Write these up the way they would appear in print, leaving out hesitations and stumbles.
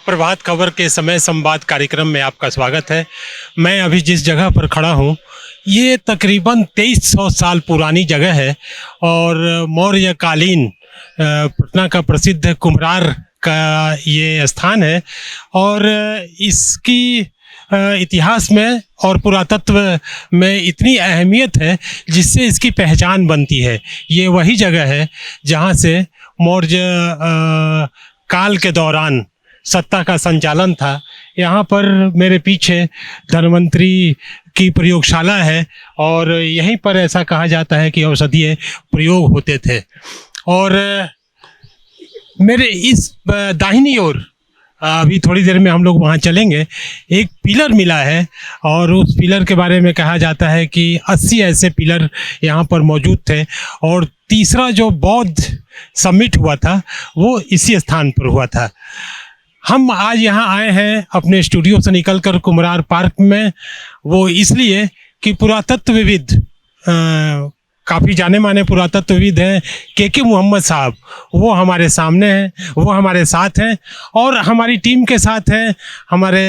प्रभात खबर के समय संवाद कार्यक्रम में आपका स्वागत है। मैं अभी जिस जगह पर खड़ा हूँ ये तकरीबन 2300 साल पुरानी जगह है और मौर्यकालीन पटना का प्रसिद्ध कुम्हरार का ये स्थान है और इसकी इतिहास में और पुरातत्व में इतनी अहमियत है जिससे इसकी पहचान बनती है। ये वही जगह है जहाँ से मौर्य काल के दौरान सत्ता का संचालन था। यहाँ पर मेरे पीछे धन्वंतरी की प्रयोगशाला है और यहीं पर ऐसा कहा जाता है कि औषधीय प्रयोग होते थे। और मेरे इस दाहिनी ओर अभी थोड़ी देर में हम लोग वहाँ चलेंगे, एक पिलर मिला है और उस पिलर के बारे में कहा जाता है कि 80 ऐसे पिलर यहाँ पर मौजूद थे और तीसरा जो बौद्ध समिट हुआ था वो इसी स्थान पर हुआ था। हम आज यहाँ आए हैं अपने स्टूडियो से निकलकर कुम्हरार पार्क में, वो इसलिए कि पुरातत्वविद काफ़ी जाने माने पुरातत्वविद हैं के मोहम्मद साहब, वो हमारे सामने हैं, वो हमारे साथ हैं और हमारी टीम के साथ हैं हमारे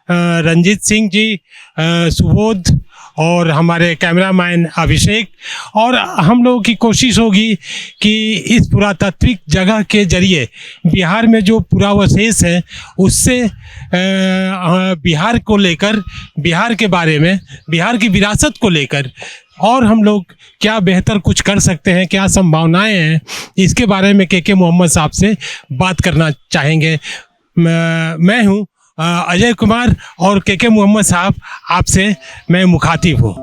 रंजीत सिंह जी, सुबोध और हमारे कैमरामैन अभिषेक। और हम लोगों की कोशिश होगी कि इस पुरातात्विक जगह के जरिए बिहार में जो पुरावशेष है उससे बिहार को लेकर, बिहार के बारे में, बिहार की विरासत को लेकर और हम लोग क्या बेहतर कुछ कर सकते हैं, क्या संभावनाएं हैं, इसके बारे में के मोहम्मद साहब से बात करना चाहेंगे। मैं हूं अजय कुमार और के मोहम्मद साहब आपसे मैं मुखातिब हूँ।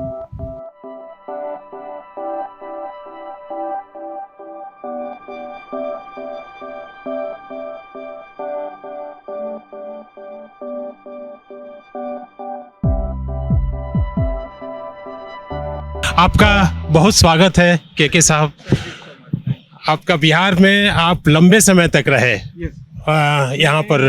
आपका बहुत स्वागत है के साहब। आपका बिहार में आप लंबे समय तक रहे, यहाँ पर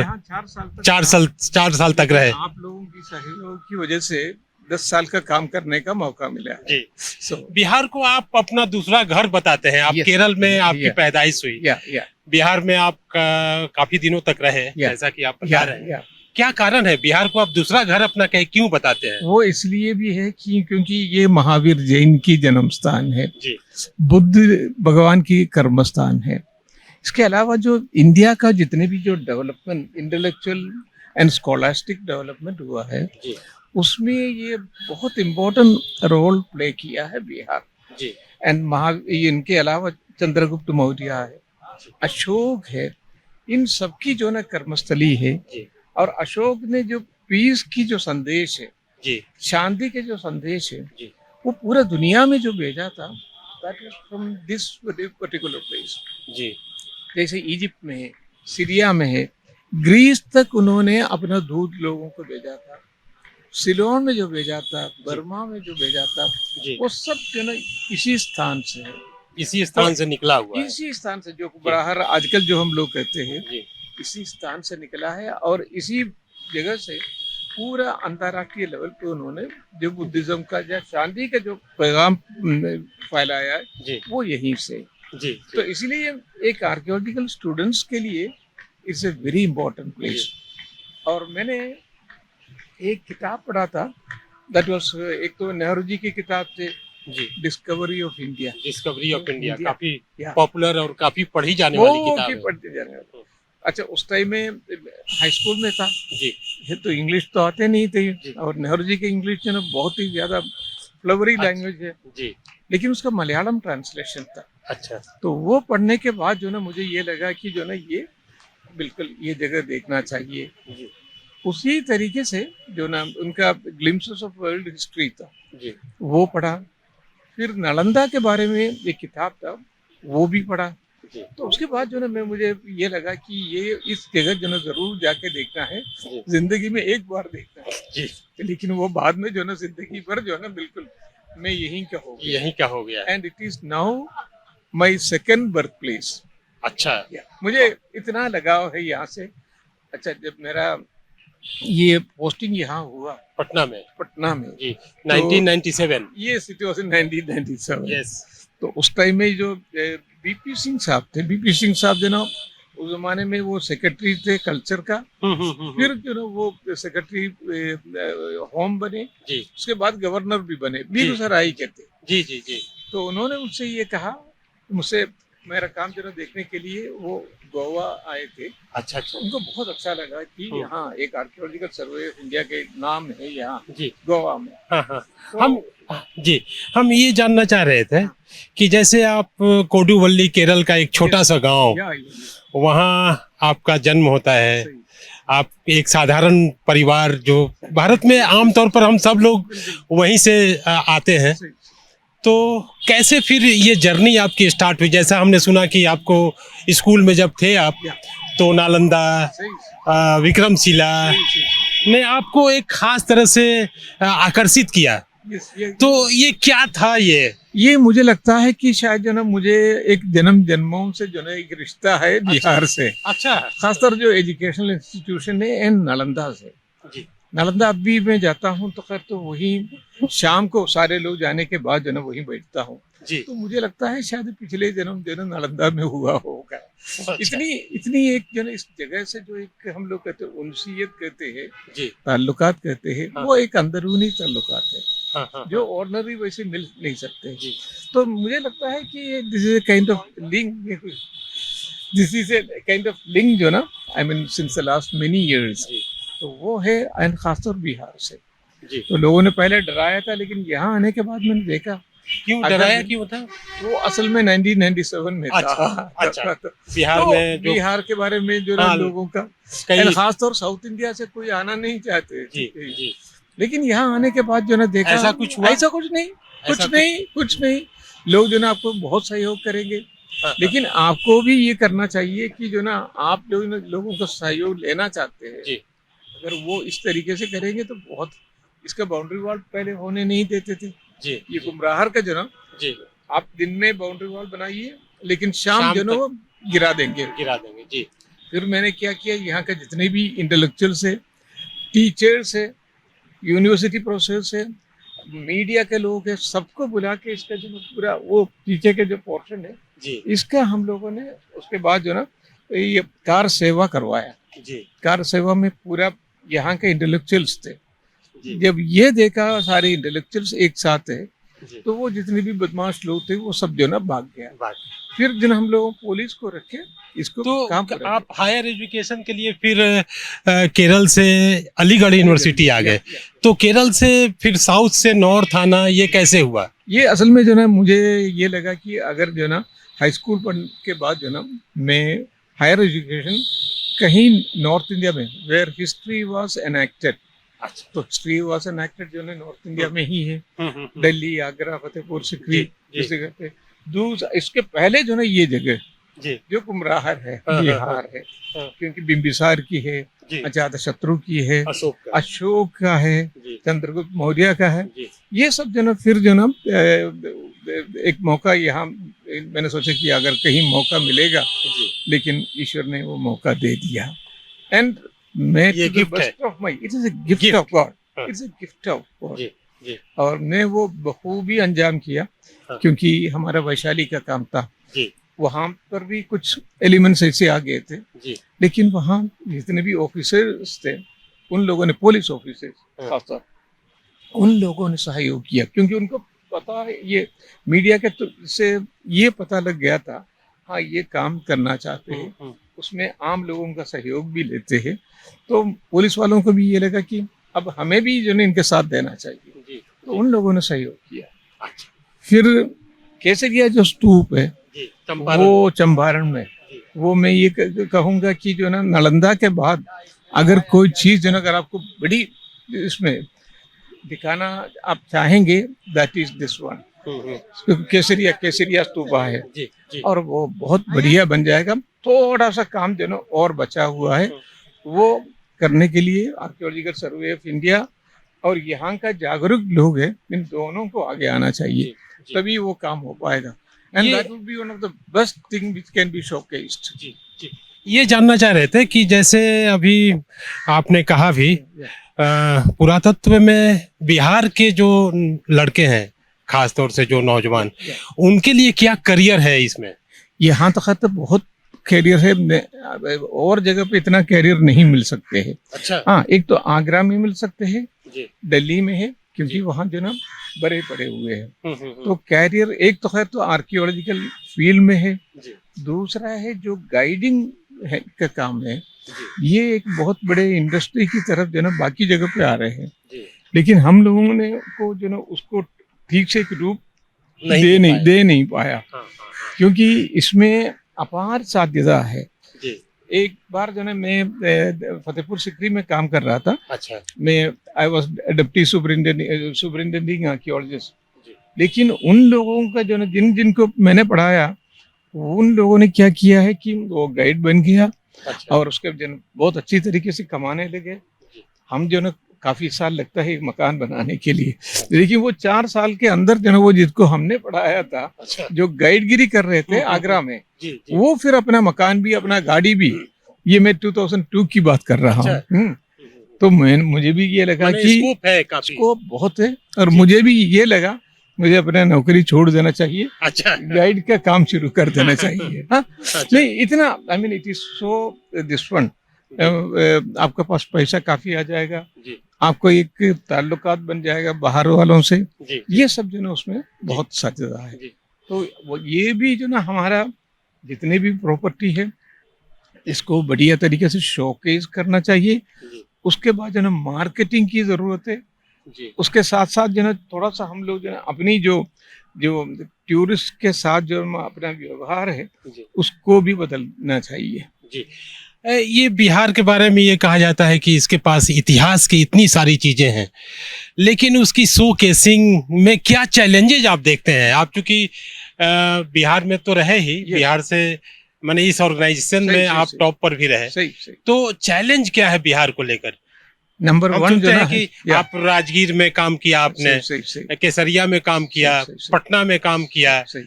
4 साल तक रहे। आप लोगों की सहयोग की वजह से 10 साल का काम करने का मौका मिला जी। बिहार को आप अपना दूसरा घर बताते हैं। आप केरल में आपकी पैदाइश हुई, बिहार में आप काफी दिनों तक रहे, जैसा कि आप बता रहे हैं। क्या कारण है बिहार को आप दूसरा घर अपना क्यों बताते हैं? वो इसलिए भी है कि क्योंकि ये महावीर जैन की जन्म स्थान है जी। बुद्ध भगवान की कर्म स्थान है। इसके अलावा जो इंडिया का जितने भी जो development, intellectual and scholastic development हुआ है जी। उसमें ये बहुत इम्पोर्टेंट रोल प्ले किया है बिहार जी। एंड इनके अलावा चंद्रगुप्त मौर्य है, अशोक है, इन सबकी जो ना कर्मस्थली है जी। और अशोक ने जो पीस की जो संदेश है जी, शांति के जो संदेश है जी। वो पूरा दुनिया में जो भेजा था, that was from this particular place. जी। जैसे इजिप्ट में है, सीरिया में है, ग्रीस तक उन्होंने अपना दूध लोगों को भेजा था, सिलोन में जो भेजा था, बर्मा में जो भेजा था, वो सब जो ना इसी स्थान से है, इसी स्थान से निकला हुआ है। इसी स्थान से जो बाहर आजकल जो हम लोग कहते हैं इसी स्थान से निकला है और इसी जगह से पूरा अंतर्राष्ट्रीय लेवल पे उन्होंने जो बुद्धिज्म का या शांति का जो पैगाम फैलाया है वो यहीं से जी। तो इसलिए एक आर्कियोलॉजिकल स्टूडेंट्स के लिए it's a very important place. और मैंने एक किताब पढ़ा था, दैट वाज, एक तो नेहरू जी की किताब थी discovery of India. Discovery of India काफी पॉपुलर और काफी पढ़ी जाने वाली किताब है। अच्छा, उस टाइम में हाई स्कूल में था जी। ये तो इंग्लिश तो आते नहीं थे और नेहरू जी की इंग्लिश जो ना बहुत ही ज्यादा फ्लवरी लैंग्वेज है जी, लेकिन उसका मलयालम ट्रांसलेशन था। अच्छा। तो वो पढ़ने के बाद जो ना मुझे ये लगा कि जो ना ये बिल्कुल ये जगह देखना चाहिए जी। उसी तरीके से जो ना उनका ग्लिम्पसेस ऑफ वर्ल्ड हिस्ट्री था जी, वो पढ़ा। फिर नालंदा के बारे में एक किताब था वो भी पढ़ा। तो उसके बाद जो ना मुझे ये लगा कि ये इस जगह जो ना जरूर जाके देखना है, जिंदगी में एक बार देखना है जी। लेकिन वो बाद में जो ना जिंदगी भर जो ना बिल्कुल मैं यहीं का हो गया and it is now my second birth place. अच्छा, मुझे इतना लगाव है यहाँ से। अच्छा, जब मेरा ये पोस्टिंग यहाँ हुआ पटना में जी 1997, yes it was in 1997 yes. तो उस टाइम में जो बीपी सिंह साहब थे, बीपी सिंह साहब जो ना उस जमाने में वो सेक्रेटरी थे कल्चर का, फिर जो ना वो सेक्रेटरी होम बने, जी उसके बाद गवर्नर भी बने, जी बेगूसराय के थे। जी जी जी तो उन्होंने मुझसे ये कहा, मुझसे मेरा काम जो ना देखने के लिए वो गोवा आए थे। अच्छा अच्छा उनको बहुत अच्छा लगा कि यहाँ एक आर्कियोलॉजिकल सर्वे ऑफ इंडिया के नाम है यहाँ जी गोवा में। हाँ हाँ तो हम जी हम ये जानना चाह रहे थे हाँ। कि जैसे आप कोडुवल्ली केरल का एक छोटा सा गांव, या वहाँ आपका जन्म होता है, सही आप एक साधारण परिवार जो भारत में आमतौर पर हम सब लोग वहीं से आते हैं, सही तो कैसे फिर ये जर्नी आपकी स्टार्ट हुई? जैसा हमने सुना कि आपको स्कूल में जब थे आप, या तो नालंदा, सही विक्रमशिला सही ने आपको एक खास तरह से आकर्षित किया। ये तो ये क्या था ये मुझे लगता है कि शायद जो ना मुझे एक जन्मों से जो ना एक रिश्ता है बिहार से, अच्छा खासकर जो एजुकेशनल इंस्टीट्यूशन है एंड नालंदा से। जी नालंदा अब भी मैं जाता हूँ तो खैर तो वही शाम को सारे लोग जाने के बाद जो ना वहीं बैठता हूँ। जी तो मुझे लगता है शायद पिछले जन्म जो ना नालंदा में हुआ होगा। अच्छा। इतनी इतनी एक जो ना इस जगह से जो एक हम लोग कहते हैं उनसीयत कहते हैं, जी ताल्लुकात कहते हैं, हाँ। वो एक अंदरूनी ताल्लुकात है हाँ हाँ जो ऑर्डनरी वैसे मिल नहीं सकते। जी तो मुझे लगता है कि this is kind of link, this is a kind of link जो ना I mean since the last many years. जी तो वो है एंड खासतौर बिहार से। जी तो लोगों ने पहले डराया था, लेकिन यहाँ आने के बाद मैंने देखा क्यों अगर डराया क्यों था? वो असल में 1997 में था। अच्छा बिहार तो में जो बिहार के बारे में जो ना हाँ, लोगों का कई एंड खासतौर साउथ इंडिया से कोई आना नहीं चाहते। जी जी लेकिन यहाँ आने के बाद जो ना देखा ऐसा कुछ हुआ? ऐसा कुछ नहीं, ऐसा कुछ नहीं। लोग जो ना आपको बहुत सहयोग करेंगे, हाँ, लेकिन आपको भी ये करना चाहिए कि जो ना आप लोगों का सहयोग लेना चाहते हैं, जी अगर वो इस तरीके से करेंगे तो बहुत, इसका बाउंड्री वॉल पहले होने नहीं देते थे। जी ये गुमराहर का जो ना, जी आप दिन में बाउंड्री वॉल बनाइए, लेकिन शाम शाम जो ना तक वो गिरा देंगे। गिरा देंगे जी फिर मैंने क्या किया, यहाँ के जितने भी इंटेलेक्चुअल्स है, टीचर्स है, यूनिवर्सिटी प्रोफेसर है, मीडिया के लोग हैं, सबको बुला के इसका जो पूरा वो पीछे के जो पोर्शन है जी इसका हम लोगों ने उसके बाद जो ना ये कार सेवा करवाया। जी कार सेवा में पूरा यहाँ के इंटेलेक्चुअल्स थे। जी जब ये देखा सारे इंटेलेक्चुअल्स एक साथ है, जी तो वो जितने भी बदमाश लोग थे वो सब जो ना भाग गया। बात फिर जो ना हम लोग पुलिस को रखे, इसको तो काम पर आप हायर एजुकेशन के लिए फिर केरल से अलीगढ़ यूनिवर्सिटी आ गए, तो केरल से फिर साउथ से नॉर्थ आना ये कैसे हुआ? ये असल में जो ना मुझे ये लगा कि अगर जो ना हाई स्कूल पढ़ने के बाद जो ना मैं हायर एजुकेशन कहीं नॉर्थ इंडिया में वेयर हिस्ट्री वाज एनैक्टेड, अच्छा तो हिस्ट्री वाज एनैक्टेड जो ना नॉर्थ इंडिया में ही है, दिल्ली दिल्ली, आगरा, फतेहपुर सिकरी, जी, जी। इस जगह पे। दूसरा इसके पहले जो ना ये जगह जी जो कुमराहर है, हाँ, बिहार है, हाँ। क्योंकि बिंबिसार की है, जी अजात शत्रु की है, अशोक का अशोक का है, जी चंद्रगुप्त मौर्य का है। जी ये सब जो ना फिर जो ना एक मौका यहाँ मैंने सोचा कि अगर कहीं मौका मिलेगा, जी लेकिन ईश्वर ने वो मौका दे दिया। एंड मैं ये gift है। Of my, it is a gift Gift। Of God, हाँ। It's a gift of God. जी जी और मैं वो बखूबी अंजाम किया, हाँ। क्योंकि हमारा वैशाली का काम था, जी वहाँ पर भी कुछ एलिमेंट्स ऐसे आ गए थे, जी लेकिन वहाँ जितने भी ऑफिसर्स थे, उन लोगों ने, पुलिस ऑफिसर्स हाँ। खासतौर, उन लोगों ने सहयोग किया, क्योंकि उनको पता है, ये मीडिया के से ये पता लग गया था, हाँ ये काम करना चाहते हैं, उसमें आम लोगों का सहयोग भी लेते हैं। तो पुलिस वालों को भी ये लगा कि अब हमें भी जो है इनके साथ देना चाहिए, जी तो उन लोगों ने सहयोग किया। अच्छा फिर केसरिया जो स्तूप है जी चंपारण वो चंपारण में, जी वो मैं ये कहूँगा कि जो ना नालंदा के बाद अगर कोई चीज़ जो ना अगर आपको बड़ी इसमें दिखाना आप चाहेंगे, दैट इज दिस वन, केसरिया स्तूपा है, जी जी और वो बहुत बढ़िया बन जाएगा। थोड़ा सा काम जो ना और बचा हुआ है, वो करने के लिए आर्कियोलॉजिकल सर्वे ऑफ इंडिया और यहाँ का जागरूक लोग हैं, इन दोनों को आगे आना चाहिए, जी, जी। तभी वो काम हो पाएगा। एंड ये- that would be one of the best thing which can be showcased. जी जी ये जानना चाह रहे थे कि जैसे अभी आपने कहा भी पुरातत्व में बिहार के जो लड़के हैं, खास तौर से जो नौजवान, उनके लिए क्या करियर है इसमें? यहाँ तो खैर तो बहुत कैरियर है, और जगह पे इतना कैरियर नहीं मिल सकते हैं। अच्छा। हाँ, एक तो आगरा में मिल सकते हैं, जी। दिल्ली में है, क्योंकि वहाँ जो ना बड़े पड़े हुए हैं। हम्म। तो कैरियर एक तो खैर तो आर्कियोलॉजिकल फील्ड में है, जी। दूसरा है जो गाइडिंग है का काम है, जी। ये एक बहुत बड़े इंडस्ट्री की तरफ जो ना बाकी जगह पे आ रहे हैं। जी। लेकिन हम लोगों ने को जो ना उसको ठीक से एक रूप दे नहीं पाया। हाँ, हाँ, क्योंकि इसमें अपार साध्यता है। जी। एक बार जो है मैं फतेहपुर सिकरी में काम कर रहा था। अच्छा। मैं I was deputy superintending archaeologist. जी। लेकिन उन लोगों का जो है जिनको मैंने पढ़ाया, उन लोगों ने क्या किया है कि वो गाइड बन गया। अच्छा। और उसके जन बहुत अच्छी तरीके से कमाने लगे। हम जो ना काफी साल लगता है एक मकान बनाने के लिए, लेकिन वो 4 साल के अंदर जो है वो जिसको हमने पढ़ाया था, अच्छा। जो गाइडगिरी कर रहे थे आगरा में, जी, जी। वो फिर अपना मकान भी अपना गाड़ी भी, ये मैं 2002 की बात कर रहा हूँ। अच्छा। तो मुझे भी ये लगा कि स्कोप है काफी। स्कोप बहुत है, और मुझे भी ये लगा मुझे अपना नौकरी छोड़ देना चाहिए। अच्छा। गाइड का काम शुरू कर देना चाहिए। हाँ, अच्छा। नहीं इतना I mean it is so this one, आपके पास पैसा काफी आ जाएगा, जी। आपको एक ताल्लुकात बन जाएगा बाहर वालों से। जी। ये सब जो ना उसमें बहुत साझेदार है। जी। तो वो ये भी जो ना हमारा जितने भी प्रॉपर्टी है, इसको बढ़िया तरीके से शोकेस करना चाहिए। जी। उसके बाद जो ना मार्केटिंग की जरूरत है। जी। उसके साथ साथ जो ना थोड़ा सा हम लोग जो ना अपनी जो जो टूरिस्ट के साथ जो अपना व्यवहार है, जी। उसको भी बदलना चाहिए। जी। ये बिहार के बारे में ये कहा जाता है कि इसके पास इतिहास की इतनी सारी चीजें हैं, लेकिन उसकी शो केसिंग में क्या चैलेंजेज आप देखते हैं? आप चूंकि बिहार में तो रहे ही, Yes. बिहार से माने इस ऑर्गेनाइजेशन में आप टॉप पर भी रहे, सही सही। तो चैलेंज क्या है बिहार को लेकर? नंबर हम 1 सुनते जो ना हैं कि आप राजगीर में काम किया, आपने सही सही केसरिया में काम किया, सही, सही। पटना में काम किया, सही।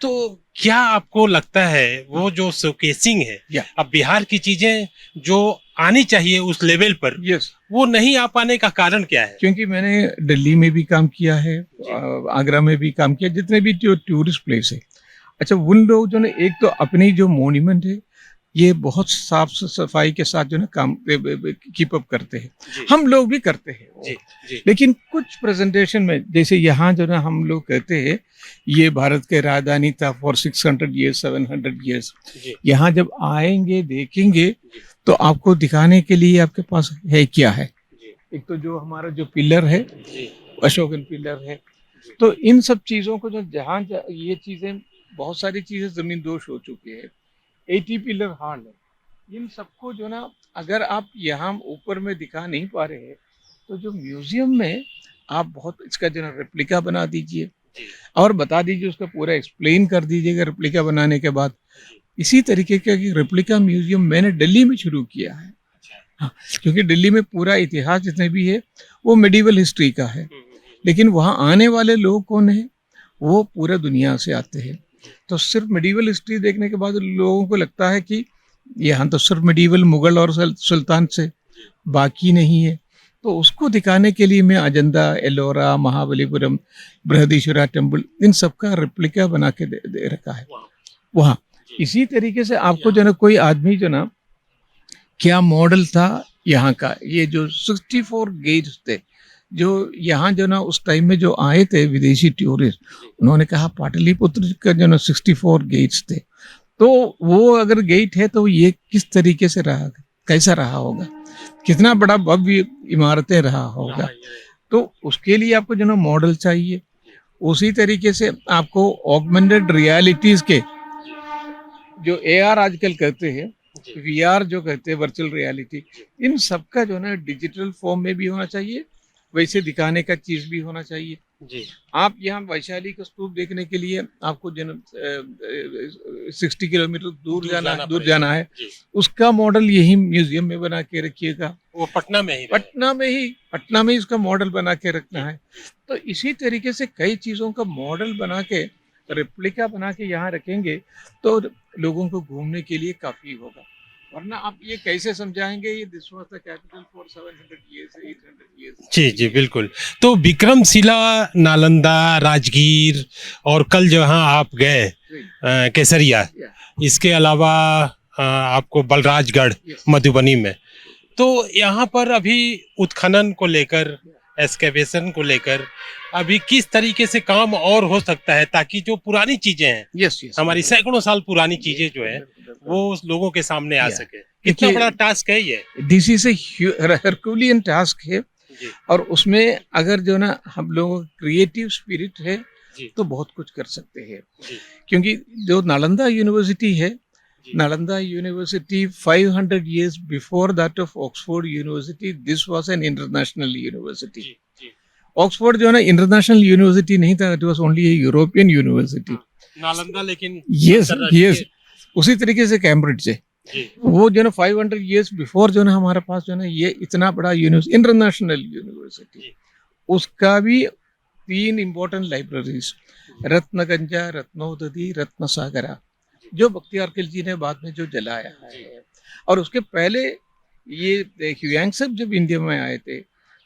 तो क्या आपको लगता है वो जो शोकेसिंग है, या अब बिहार की चीजें जो आनी चाहिए उस लेवल पर, यस, वो नहीं आ पाने का कारण क्या है? क्योंकि मैंने दिल्ली में भी काम किया है, आगरा में भी काम किया, जितने भी जो टूरिस्ट प्लेस है। अच्छा, उन लोग जो ना एक तो अपनी जो मॉन्यूमेंट है, ये बहुत साफ सफाई के साथ जो ना काम कीप अप करते हैं। हम लोग भी करते हैं। जी, जी। लेकिन कुछ प्रेजेंटेशन में, जैसे यहाँ जो ना हम लोग कहते हैं ये भारत के राजधानी था फॉर 600 ईयर्स 700 ईयर्स। यहाँ जब आएंगे देखेंगे तो आपको दिखाने के लिए आपके पास है क्या है। एक तो जो हमारा जो पिलर है, अशोकन पिलर है, तो इन सब चीजों को जो जहाँ ये चीजें बहुत सारी चीजें जमीन दोष हो चुकी है, 80 पिलर हाल है, इन सबको जो ना अगर आप यहाँ ऊपर में दिखा नहीं पा रहे हैं, तो जो म्यूजियम में आप बहुत इसका जो ना रेप्लिका बना दीजिए और बता दीजिए, उसका पूरा एक्सप्लेन कर दीजिएगा रेप्लिका बनाने के बाद। इसी तरीके का रेप्लिका म्यूजियम मैंने दिल्ली में शुरू किया है। हाँ, क्योंकि दिल्ली में पूरा इतिहास जितने भी है वो मेडिवल हिस्ट्री का है, लेकिन वहाँ आने वाले लोग कौन है, वो पूरा दुनिया से आते हैं। तो सिर्फ मेडिवल हिस्ट्री देखने के बाद लोगों को लगता है कि यहाँ तो सिर्फ मेडिवल मुगल और सुल्तान से बाकी नहीं है। तो उसको दिखाने के लिए मैं अजंता, एलोरा, महाबलीपुरम, बृहदीश्वरा टेम्पल, इन सब का रेप्लिका बना के दे रखा है वहाँ। इसी तरीके से आपको जो ना कोई आदमी जो ना क्या मॉडल था यहाँ का, ये जो 64 गेट्स थे, जो यहाँ जो ना उस टाइम में जो आए थे विदेशी टूरिस्ट, उन्होंने कहा पाटलिपुत्र का जो ना 64 गेट्स थे, तो वो अगर गेट है तो ये किस तरीके से रहा, कैसा रहा होगा, कितना बड़ा भव्य इमारतें रहा होगा। तो उसके लिए आपको जो ना मॉडल चाहिए। उसी तरीके से आपको ऑगमेंटेड रियलिटीज के जो AR आजकल कहते हैं, VR जो कहते हैं वर्चुअल रियलिटी, इन सब का जो है डिजिटल फॉर्म में भी होना चाहिए, वैसे दिखाने का चीज भी होना चाहिए। जी। आप यहाँ वैशाली का स्तूप देखने के लिए आपको 60 किलोमीटर दूर जाना है। उसका मॉडल यही म्यूजियम में बना के रखिएगा। वो पटना में ही इसका मॉडल बना के रखना है। तो इसी तरीके से कई चीजों का मॉडल बना के रेप्लिका बना के यहाँ रखेंगे तो लोगों को घूमने के लिए काफी होगा। वरना आप ये कैसे समझाएंगे ये this was the capital for 700 years 800 years. जी जी बिल्कुल। तो विक्रमशिला, नालंदा, राजगीर और कल जहाँ आप गए केसरिया, इसके अलावा आपको बलराजगढ़ मधुबनी में। तो यहाँ पर अभी उत्खनन को लेकर, एक्सकेवेशन को लेकर अभी किस तरीके से काम और हो सकता है, ताकि जो पुरानी चीजें हैं, यस यस, हमारी सैकड़ों साल पुरानी चीजें जो है वो लोगों के सामने आ सके। कितना बड़ा टास्क है ये? दिस इज हरकुलियन टास्क है, जी, और उसमें अगर जो ना हम लोगों का क्रिएटिव स्पिरिट है जी, तो बहुत कुछ कर सकते हैं। जी, क्योंकि जो नालंदा यूनिवर्सिटी है, जी, Nalanda university 500 years before that of Oxford University, this was an international university. जी, जी। ऑक्सफोर्ड जो है ना इंटरनेशनल यूनिवर्सिटी नहीं था, it was only a European university. Nalanda लेकिन यस अंतर्राष्ट्रीय- यस, उसी तरीके से कैम्ब्रिज है, जी, वो जो है ना 500 years बिफोर जो है ना हमारे पास जो है ना ये इतना बड़ा इंटरनेशनल यूनिवर्सिटी, जी, उसका भी 3 इम्पोर्टेंट लाइब्रेरीज, रत्नगंजा, रत्नोदधि, रत्नसागरा, जो बख्तियार खिलजी ने बाद में जो जलाया है। और उसके पहले ये ह्यूएंगसेप जब इंडिया में आए थे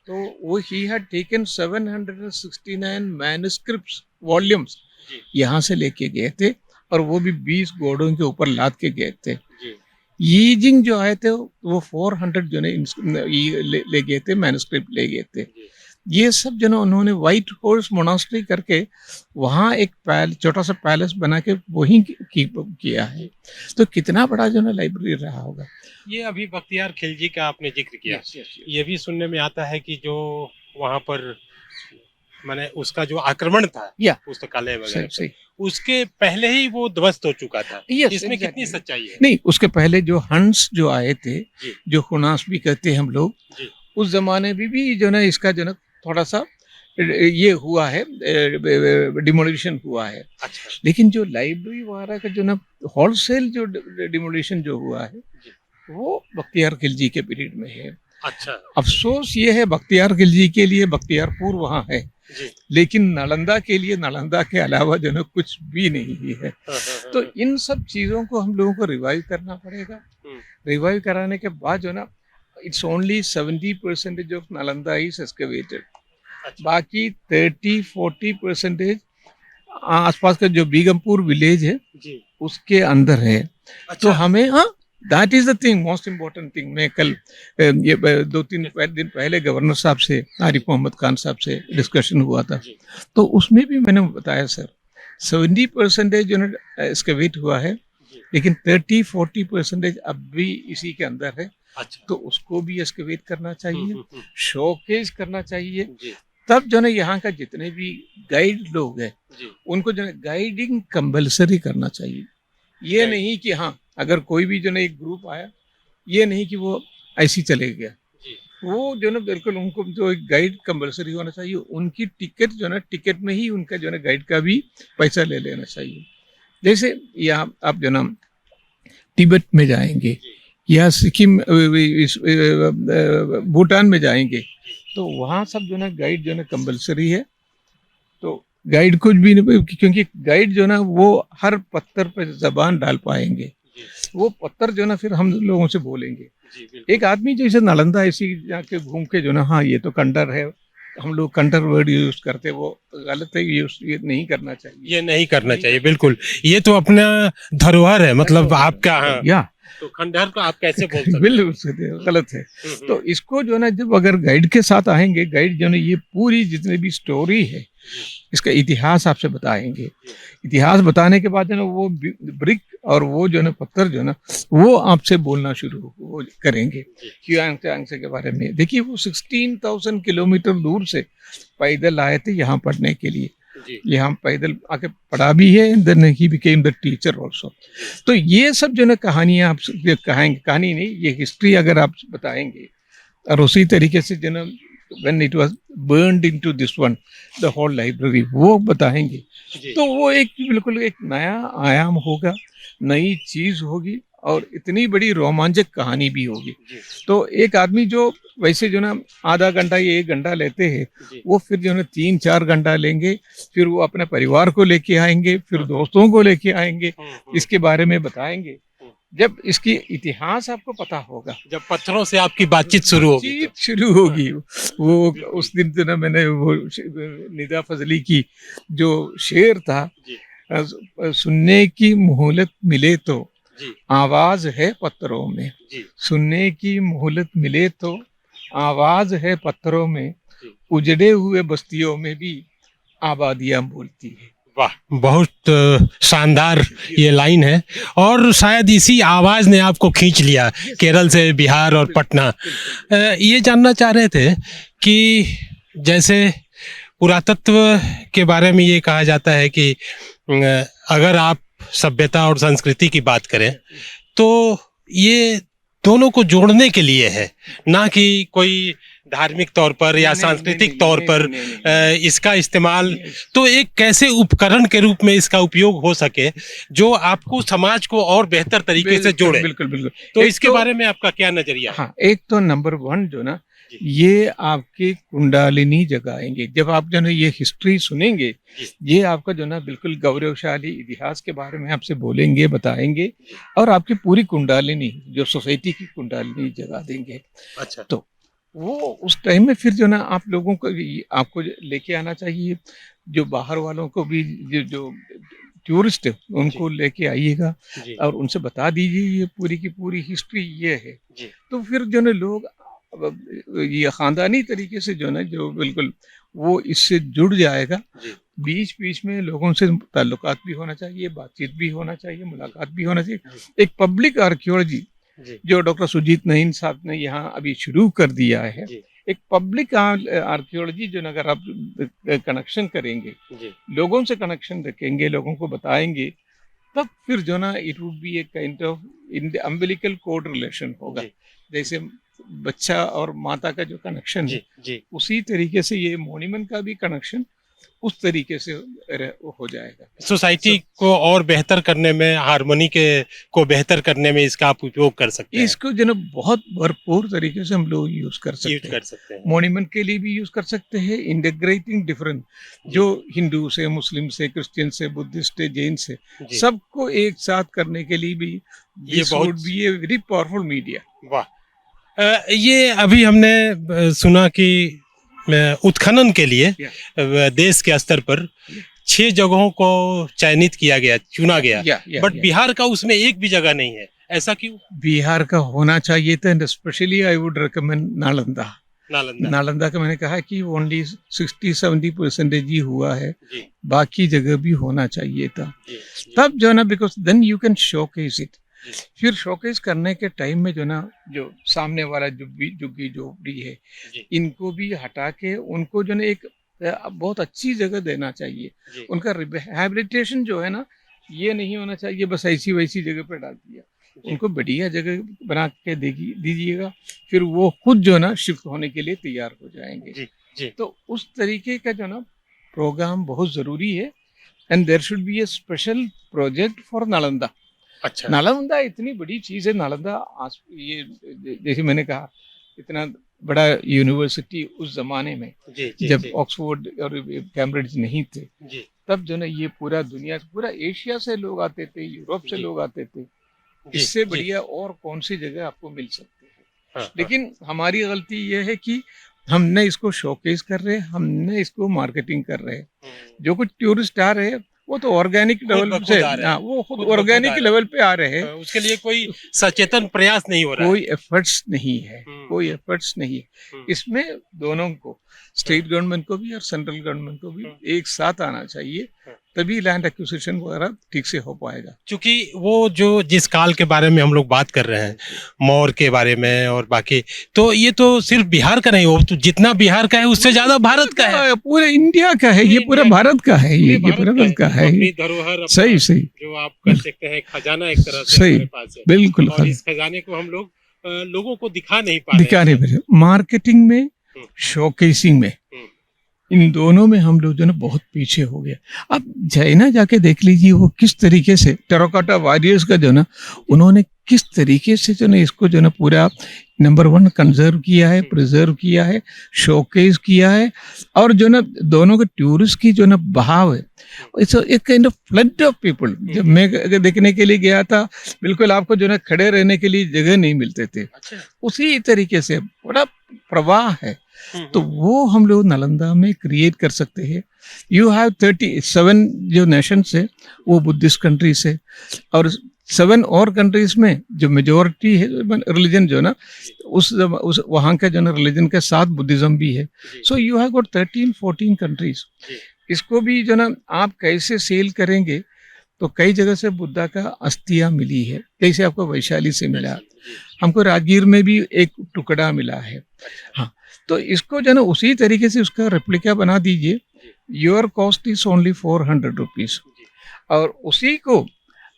तो वो he had taken 769 manuscripts volumes जी, यहाँ से लेके गए थे, और वो भी 20 घोड़ों के ऊपर लाद के गए थे। जी, यीजिंग जो आए थे वो 400 जो है ले गए थे, मैन्युस्क्रिप्ट ले गए थे। जी, ये सब जो ना उन्होंने व्हाइट हॉर्स मोनास्ट्री करके वहाँ एक छोटा सा पैलेस बना के वहीं किया है। तो कितना बड़ा जो ना लाइब्रेरी रहा होगा। ये अभी बख्तियार खिलजी का आपने जिक्र किया, Yes, yes, yes. ये भी सुनने में आता है कि जो वहाँ पर माने उसका जो आक्रमण था या पुस्तकालय वगैरह सही पे, सही, उसके पहले ही वो ध्वस्त हो चुका था। Yes, इसमें exactly. कितनी सच्चाई है? नहीं, उसके पहले जो हंस जो आए थे, जी, जो हुनास भी कहते हैं हम लोग, जी, उस जमाने में भी जो ना इसका जो ना थोड़ा सा ये हुआ है, डिमोलिशन हुआ है। अच्छा, लेकिन जो लाइब्रेरी वगैरह का जो ना होलसेल जो डिमोलिशन जो हुआ है जी, वो बख्तियार खिलजी के पीरियड में है। अच्छा, अफसोस ये है बख्तियार खिलजी के लिए बख्तियारपुर वहाँ है, जी, लेकिन नालंदा के लिए नालंदा के अलावा जो है कुछ भी नहीं है। हाँ, हाँ, तो हाँ, इन सब चीज़ों को हम लोगों को रिवाइव करना पड़ेगा। हम्म, रिवाइव कराने के बाद जो ना it's only 70% of Nalanda is excavated, अच्छा, बाकी 30-40% आसपास का जो बीगमपुर विलेज है जी, उसके अंदर है। तो अच्छा, हमें हाँ, that is the thing, most important thing. मैं कल ये 2-3 दिन पहले गवर्नर साहब से, आरिफ मोहम्मद खान साहब से डिस्कशन हुआ था, जी, तो उसमें भी मैंने बताया सर 70% जो है एक्सकवेट हुआ है, जी, लेकिन 30-40% अब भी इसी के अंदर है। अच्छा, तो उसको भी एक्सकवेट करना चाहिए, हम्म, शोकेस करना चाहिए। जी, तब जो है यहाँ का जितने भी गाइड लोग हैं जी, उनको जो है गाइडिंग कंपल्सरी करना चाहिए। ये Guide- नहीं कि हाँ अगर कोई भी जो है एक ग्रुप आया, ये नहीं कि वो ऐसे ही चले गया, जी, वो जो है बिल्कुल उनको जो एक गाइड कंपल्सरी होना चाहिए। उनकी टिकट जो है ना, टिकट में ही उनका जो है गाइड का भी पैसा ले लेना चाहिए। जैसे यहाँ आप जो ना तिब्बत में जाएंगे या सिक्किम भूटान में जाएंगे तो वहाँ सब जो ना गाइड जो है कंपल्सरी है। तो गाइड कुछ भी नहीं, क्योंकि गाइड जो ना वो हर पत्थर पे जबान डाल पाएंगे, जी, वो पत्थर जो ना फिर हम लोगों से बोलेंगे। जी, बिल्कुल, एक आदमी जैसे नालंदा ऐसी जाके घूम के जो ना, हाँ ये तो कंडर है, हम लोग कंडर वर्ड यूज करते, वो गलत है, ये नहीं करना चाहिए। ये नहीं करना चाहिए, बिल्कुल। ये तो अपना धरोहर है, मतलब आपका, हाँ, या तो खंडहर को आप कैसे बोल सकते हैं? बिल्कुल गलत है। तो इसको जो ना जब अगर गाइड के साथ आएंगे, गाइड जो ना ये पूरी जितनी भी स्टोरी है इसका इतिहास आपसे बताएंगे। इतिहास बताने के बाद जो ना वो ब्रिक और वो जो ना पत्थर जो ना वो आपसे बोलना शुरू वो करेंगे ह्यूएंगसे के बारे में। देखिए वो 16,000 किलोमीटर दूर से पैदल आए थे यहाँ पढ़ने के लिए, जी, यहाँ पैदल आके पढ़ा भी है, then he became the teacher also. तो ये सब जो ना कहानियाँ आप कहेंगे, कहानी नहीं, ये हिस्ट्री अगर आप बताएंगे, और उसी तरीके से जो ना when it was burned into this one the whole library वो बताएंगे, जी, तो वो एक बिल्कुल एक नया आयाम होगा, नई चीज होगी और इतनी बड़ी रोमांचक कहानी भी होगी। जी, तो एक आदमी जो वैसे जो ना आधा घंटा या 1 घंटा लेते हैं, जी, वो फिर जो है 3-4 घंटा लेंगे, फिर वो अपने परिवार को लेके आएंगे, फिर दोस्तों को लेके आएंगे, इसके बारे में बताएंगे। जब इसकी इतिहास आपको पता होगा, जब पत्थरों से आपकी बातचीत शुरू होगी, बातचीत शुरू होगी। वो उस दिन जो ना मैंने वो निदा फजली की जो शेर था, जी, सुनने की मोहलत मिले तो जी आवाज है पत्थरों में, जी सुनने की मोहलत मिले तो आवाज है पत्थरों में, जी। उजड़े हुए बस्तियों में भी आबादियां बोलती है। वाह, बहुत शानदार ये लाइन है। और शायद इसी आवाज ने आपको खींच लिया केरल से बिहार और पटना। ये जानना चाह रहे थे कि जैसे पुरातत्व के बारे में ये कहा जाता है कि अगर आप सभ्यता और संस्कृति की बात करें तो ये दोनों को जोड़ने के लिए है, ना कि कोई धार्मिक तौर पर या सांस्कृतिक तौर पर इसका इस्तेमाल। तो एक कैसे उपकरण के रूप में इसका उपयोग हो सके जो आपको समाज को और बेहतर तरीके से जोड़े। बिल्कुल बिल्कुल। तो इसके बारे में आपका क्या नजरिया है? हाँ, एक तो नंबर 1 जो ना, ये आपकी कुंडलिनी जगाएंगे। जब आप जो ना ये हिस्ट्री सुनेंगे, ये आपका जो ना बिल्कुल गौरवशाली इतिहास के बारे में आपसे बोलेंगे, बताएंगे, और आपकी पूरी कुंडलिनी जो सोसाइटी की कुंडलिनी जगा देंगे। अच्छा। तो वो उस टाइम में फिर जो ना आप लोगों को आपको लेके आना चाहिए, जो बाहर वालों को भी, जो टूरिस्ट है उनको लेके आइएगा और उनसे बता दीजिए ये पूरी की पूरी हिस्ट्री ये है। तो फिर जो ना लोग ये खानदानी तरीके से जो ना, जो बिल्कुल वो इससे जुड़ जाएगा। बीच बीच में लोगों से ताल्लुकात भी होना चाहिए, बातचीत भी होना चाहिए, मुलाकात भी होना चाहिए। एक पब्लिक आर्कियोलॉजी जो डॉक्टर सुजीत नईन साहब ने यहाँ अभी शुरू कर दिया है, एक पब्लिक आर्कियोलॉजी जो अगर आप कनेक्शन करेंगे, लोगों से कनेक्शन रखेंगे, लोगों को बताएंगे, तब फिर जो ना it would be A kind of in the umbilical cord relation होगा। जैसे बच्चा और माता का जो कनेक्शन है, उसी तरीके से ये मॉन्यूमेंट का भी कनेक्शन उस तरीके से हो जाएगा। सोसाइटी को और बेहतर करने में, हार्मनी को बेहतर करने में इसका आप उपयोग कर सकते हैं। इसको जो ना बहुत भरपूर तरीके से हम लोग यूज कर सकते हैं। मॉन्यूमेंट के लिए भी यूज कर सकते हैं, इंटीग्रेटिंग डिफरेंट, जो हिंदू से, मुस्लिम से, क्रिश्चियन से, बुद्धिस्ट से, जैन से, सबको एक साथ करने के लिए भी ये बहुत भी ये वेरी पावरफुल मीडिया। वाह। ये अभी हमने सुना कि उत्खनन के लिए देश के स्तर पर 6 जगहों को चयनित किया गया, चुना गया, बट बिहार का उसमें एक भी जगह नहीं है। ऐसा क्यों? बिहार का होना चाहिए था, and specially I would recommend Nalanda. Nalanda का मैंने कहा कि ओनली 60-70% ही हुआ है, बाकी जगह भी होना चाहिए था। तब जो ना, because then you can showcase it. फिर शोकेस करने के टाइम में जो ना, जो सामने वाला झुग्गी झोपड़ी है, इनको भी हटा के उनको जो ना एक बहुत अच्छी जगह देना चाहिए। उनका रिहैबिलिटेशन जो है ना, ये नहीं होना चाहिए बस ऐसी वैसी जगह पे डाल दिया, उनको बढ़िया जगह बना के दीजिएगा, फिर वो खुद जो ना शिफ्ट होने के लिए तैयार हो जाएंगे। तो उस तरीके का जो ना प्रोग्राम बहुत जरूरी है, and there should be a special project for Nalanda. अच्छा। नालंदा इतनी बड़ी चीज है। नालंदा ये जैसे मैंने कहा, इतना बड़ा यूनिवर्सिटी उस जमाने में, जब ऑक्सफोर्ड और कैम्ब्रिज नहीं थे, तब जो ना ये पूरा दुनिया, पूरा एशिया से लोग आते थे, यूरोप से लोग आते थे। इससे बढ़िया और कौन सी जगह आपको मिल सकती है? लेकिन हमारी गलती ये है कि हमने इसको शोकेस कर रहे हैं, हमने इसको मार्केटिंग कर रहे हैं। जो कुछ टूरिस्ट आ रहे हैं वो तो ऑर्गेनिक लेवल से, वो खुद ऑर्गेनिक लेवल पे आ रहे हैं, उसके लिए कोई सचेतन प्रयास नहीं हो रहा है, कोई एफर्ट्स नहीं है, कोई एफर्ट्स नहीं है। इसमें दोनों को, स्टेट गवर्नमेंट को भी और सेंट्रल गवर्नमेंट को भी एक साथ आना चाहिए, तभी लैंड एक्विजिशन वगैरह ठीक से हो पाएगा। क्योंकि वो जो जिस काल के बारे में हम लोग बात कर रहे हैं, मौर्य के बारे में और बाकी, तो ये तो सिर्फ बिहार का नहीं, वो तो जितना बिहार का है उससे ज्यादा भारत का है, पूरे इंडिया का है, ये पूरा भारत का है, ये पूरा भारत का है। धरोहर सही जो आप कर सकते हैं, खजाना एक तरह से हमारे पास है। बिल्कुल। और इस खजाने को हम लोग लोगों को दिखा नहीं पा रहे। मार्केटिंग में, शोकेसिंग में, इन दोनों में हम लोग जो ना बहुत पीछे हो गया। अब चाइना जाके देख लीजिए, वो किस तरीके से टेराकोटा वॉरियर्स का जो ना, उन्होंने किस तरीके से जो ना इसको जो ना पूरा नंबर 1 कंजर्व किया है, प्रिजर्व किया है, शोकेस किया है, और जो ना दोनों के टूरिस्ट की जो ना बहाव है, इट्स एक kind of flood of people. जब मैं देखने के लिए गया था, बिल्कुल आपको जो ना खड़े रहने के लिए जगह नहीं मिलते थे। उसी तरीके से बड़ा प्रवाह है। तो वो हम लोग नालंदा में क्रिएट कर सकते हैं। यू हैव 37 जो नेशंस है वो बुद्धिस्ट कंट्रीज है, और 7 और कंट्रीज में जो मेजोरिटी है रिलीजन जो ना उस वहाँ का जो ना रिलीजन के साथ बुद्धिज्म भी है। So you have got 13-14 countries. इसको भी जो ना आप कैसे सेल करेंगे, तो कई जगह से बुद्धा का अस्थियां मिली है, जैसे आपको वैशाली से मिला, हमको राजगीर में भी एक टुकड़ा मिला है। हाँ, तो इसको जो ना उसी तरीके से उसका रेप्लिका बना दीजिए। Your cost is only 400 rupees, और उसी को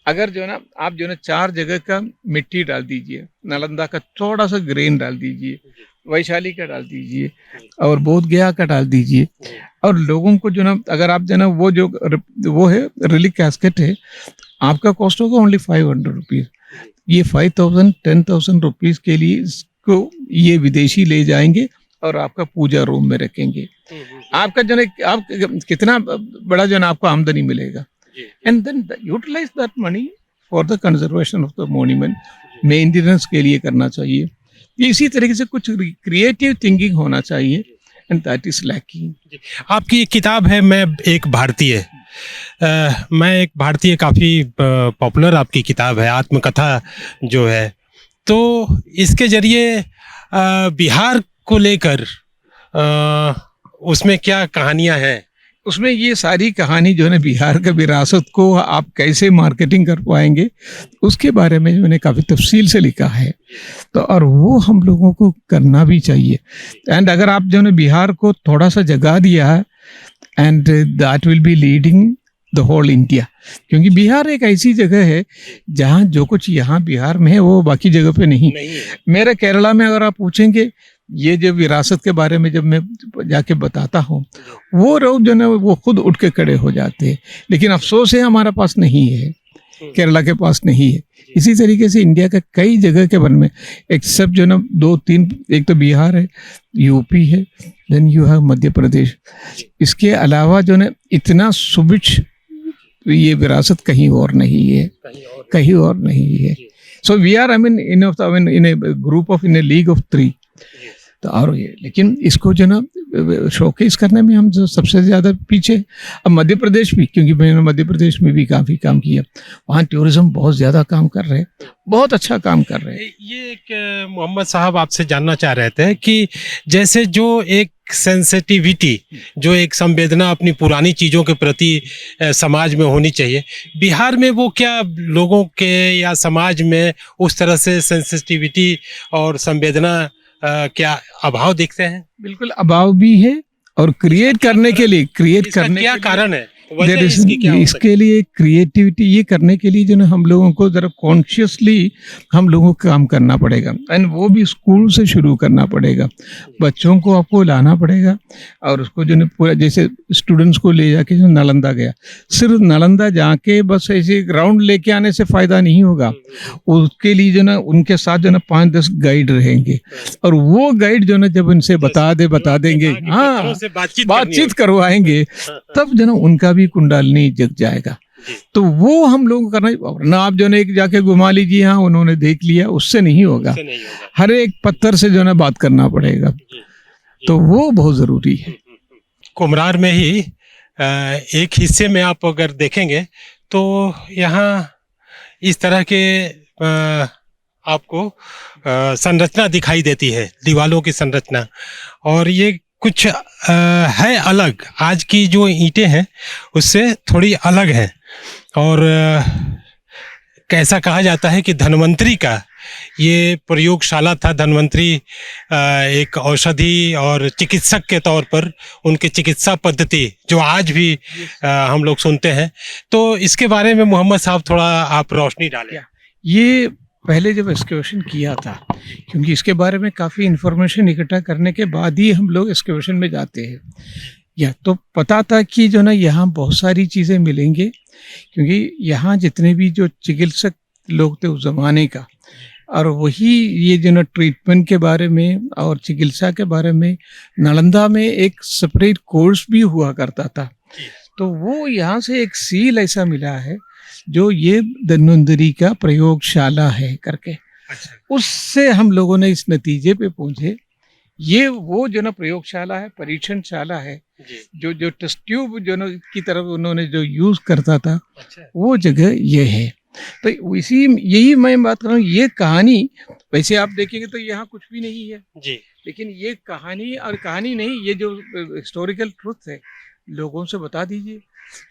अगर जो ना आप जो ना 4 जगह का मिट्टी डाल दीजिए, नालंदा का थोड़ा सा ग्रेन डाल दीजिए, वैशाली का डाल दीजिए, और बोध गया का डाल दीजिए, और लोगों को जो ना अगर आप जो ना वो है रिलीक कैस्केट है, आपका कॉस्ट होगा ओनली 500 रुपीज। ये 5,000-10,000 रुपीज के लिए इसको ये विदेशी ले जाएंगे और आपका पूजा रूम में रखेंगे। आपका जो ना आप कितना बड़ा जो ना आपको आमदनी मिलेगा। And then utilise that money for the conservation of the monument, maintenance के लिए करना चाहिए। इसी तरीके से कुछ क्रिएटिव थिंकिंग होना चाहिए, एंड दैट इज लैकिंग। आपकी एक किताब है मैं एक भारतीय, मैं एक भारतीय, काफ़ी पॉपुलर आपकी किताब है, आत्मकथा जो है। तो इसके जरिए बिहार को लेकर उसमें क्या कहानियां हैं? उसमें ये सारी कहानी जो है ना बिहार का विरासत को आप कैसे मार्केटिंग कर पाएंगे उसके बारे में मैंने काफ़ी तफसील से लिखा है। तो और वो हम लोगों को करना भी चाहिए। एंड अगर आप जो है बिहार को थोड़ा सा जगह दिया है, and that will be leading the whole India, क्योंकि बिहार एक ऐसी जगह है जहाँ जो कुछ यहाँ बिहार में है वो बाकी जगह पे नहीं। मेरे केरला में अगर आप पूछेंगे ये जो विरासत के बारे में जब मैं जाके बताता हूँ, वो लोग जो है वो खुद उठ के खड़े हो जाते हैं। लेकिन अफसोस है हमारा पास नहीं है, केरला के पास नहीं है। इसी तरीके से इंडिया के कई जगह के बारे में, एक्सेप्ट जो ना 2-3, एक तो बिहार है, यूपी है, then you have Madhya Pradesh. इसके अलावा जो ना इतना सुबिच्छ ये विरासत कहीं और नहीं है, कहीं और नहीं है। So we are I mean in a group of, in a league of 3। तो और ये लेकिन इसको जो ना शोकेस करने में हम जो सबसे ज़्यादा पीछे। अब मध्य प्रदेश भी, क्योंकि मैंने मध्य प्रदेश में भी काफ़ी काम किया, वहाँ टूरिज्म बहुत ज़्यादा काम कर रहे हैं, बहुत अच्छा काम कर रहे हैं। ये एक मोहम्मद साहब आपसे जानना चाह रहे थे कि जैसे जो एक सेंसिटिविटी, जो एक संवेदना अपनी पुरानी चीज़ों के प्रति समाज में होनी चाहिए, बिहार में वो क्या लोगों के या समाज में उस तरह से सेंसिटिविटी और संवेदना क्या अभाव दिखते हैं? बिल्कुल अभाव भी है, और क्रिएट करने के लिए क्या कारण है? इसके लिए क्रिएटिविटी ये करने के लिए जो ना हम लोगों को जरा कॉन्शियसली हम लोगों को काम करना पड़ेगा, एंड वो भी स्कूल से शुरू करना पड़ेगा। बच्चों को आपको लाना पड़ेगा, और उसको जो ना पूरा, जैसे स्टूडेंट्स को ले जाके जो नालंदा गया, सिर्फ नालंदा जाके बस ऐसे ग्राउंड लेके आने से फायदा नहीं होगा। उसके लिए जो ना उनके साथ जो ना 5-10 गाइड रहेंगे, और वो गाइड जो ना जब उनसे बता देंगे, हाँ बातचीत करवाएंगे, तब जो ना उनका भी कुंडलनी जग जाएगा। तो वो हम लोगों को करना, ना आप जो ना एक जाके घुमा लीजिए, हाँ उन्होंने देख लिया, उससे नहीं होगा। हर एक पत्थर से जो ना बात करना पड़ेगा, तो वो बहुत जरूरी है। कुम्हरार में ही एक हिस्से में आप अगर देखेंगे तो यहाँ इस तरह के आपको संरचना दिखाई देती है, दीवालों की संरचना, और ये कुछ है अलग। आज की जो ईंटें हैं उससे थोड़ी अलग है, और कैसा कहा जाता है कि धन्वंतरी का ये प्रयोगशाला था। धन्वंतरी एक औषधि और चिकित्सक के तौर पर उनकी चिकित्सा पद्धति जो आज भी हम लोग सुनते हैं। तो इसके बारे में मोहम्मद साहब थोड़ा आप रोशनी डालें। ये पहले जब एक्सकेवेशन किया था, क्योंकि इसके बारे में काफ़ी इन्फॉर्मेशन इकट्ठा करने के बाद ही हम लोग एक्सकेवेशन में जाते हैं, या तो पता था कि जो ना यहाँ बहुत सारी चीज़ें मिलेंगे, क्योंकि यहाँ जितने भी जो चिकित्सक लोग थे उस ज़माने का, और वही ये जो ना ट्रीटमेंट के बारे में और चिकित्सा के बारे में नालंदा में एक सेपरेट कोर्स भी हुआ करता था। तो वो यहाँ से एक सील ऐसा मिला है जो ये धन्वंतरी का प्रयोगशाला है करके। उससे हम लोगों ने इस नतीजे पे पहुंचे, ये वो जो ना प्रयोगशाला है, परीक्षणशाला है, जो जो टेस्ट ट्यूब जो ना की तरफ उन्होंने जो यूज करता था, वो जगह ये है। तो इसी यही मैं बात कर रहा हूँ, ये कहानी वैसे आप देखेंगे तो यहाँ कुछ भी नहीं है जी। लेकिन ये कहानी और कहानी नहीं, ये जो हिस्टोरिकल ट्रुथ है लोगों से बता दीजिए,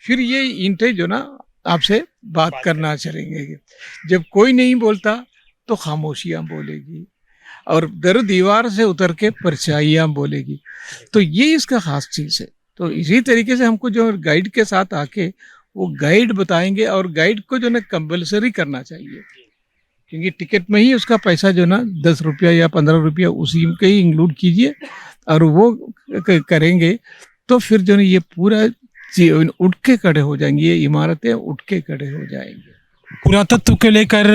फिर ये ईंटें जो ना आपसे बात करना चलेंगे। जब कोई नहीं बोलता तो खामोशियां बोलेगी और दर दीवार से उतर के परछाइयां बोलेगी। तो ये इसका खास चीज है। तो इसी तरीके से हमको जो गाइड के साथ आके वो गाइड बताएंगे और गाइड को जो ना कंपल्सरी करना चाहिए, क्योंकि टिकट में ही उसका पैसा जो ना 10 रुपया या 15 रुपया उसी के ही इंक्लूड कीजिए और वो करेंगे तो फिर जो ना ये पूरा उठ के खड़े हो जाएंगे, ये इमारतें उठ के खड़े हो जाएंगे। पुरातत्व को लेकर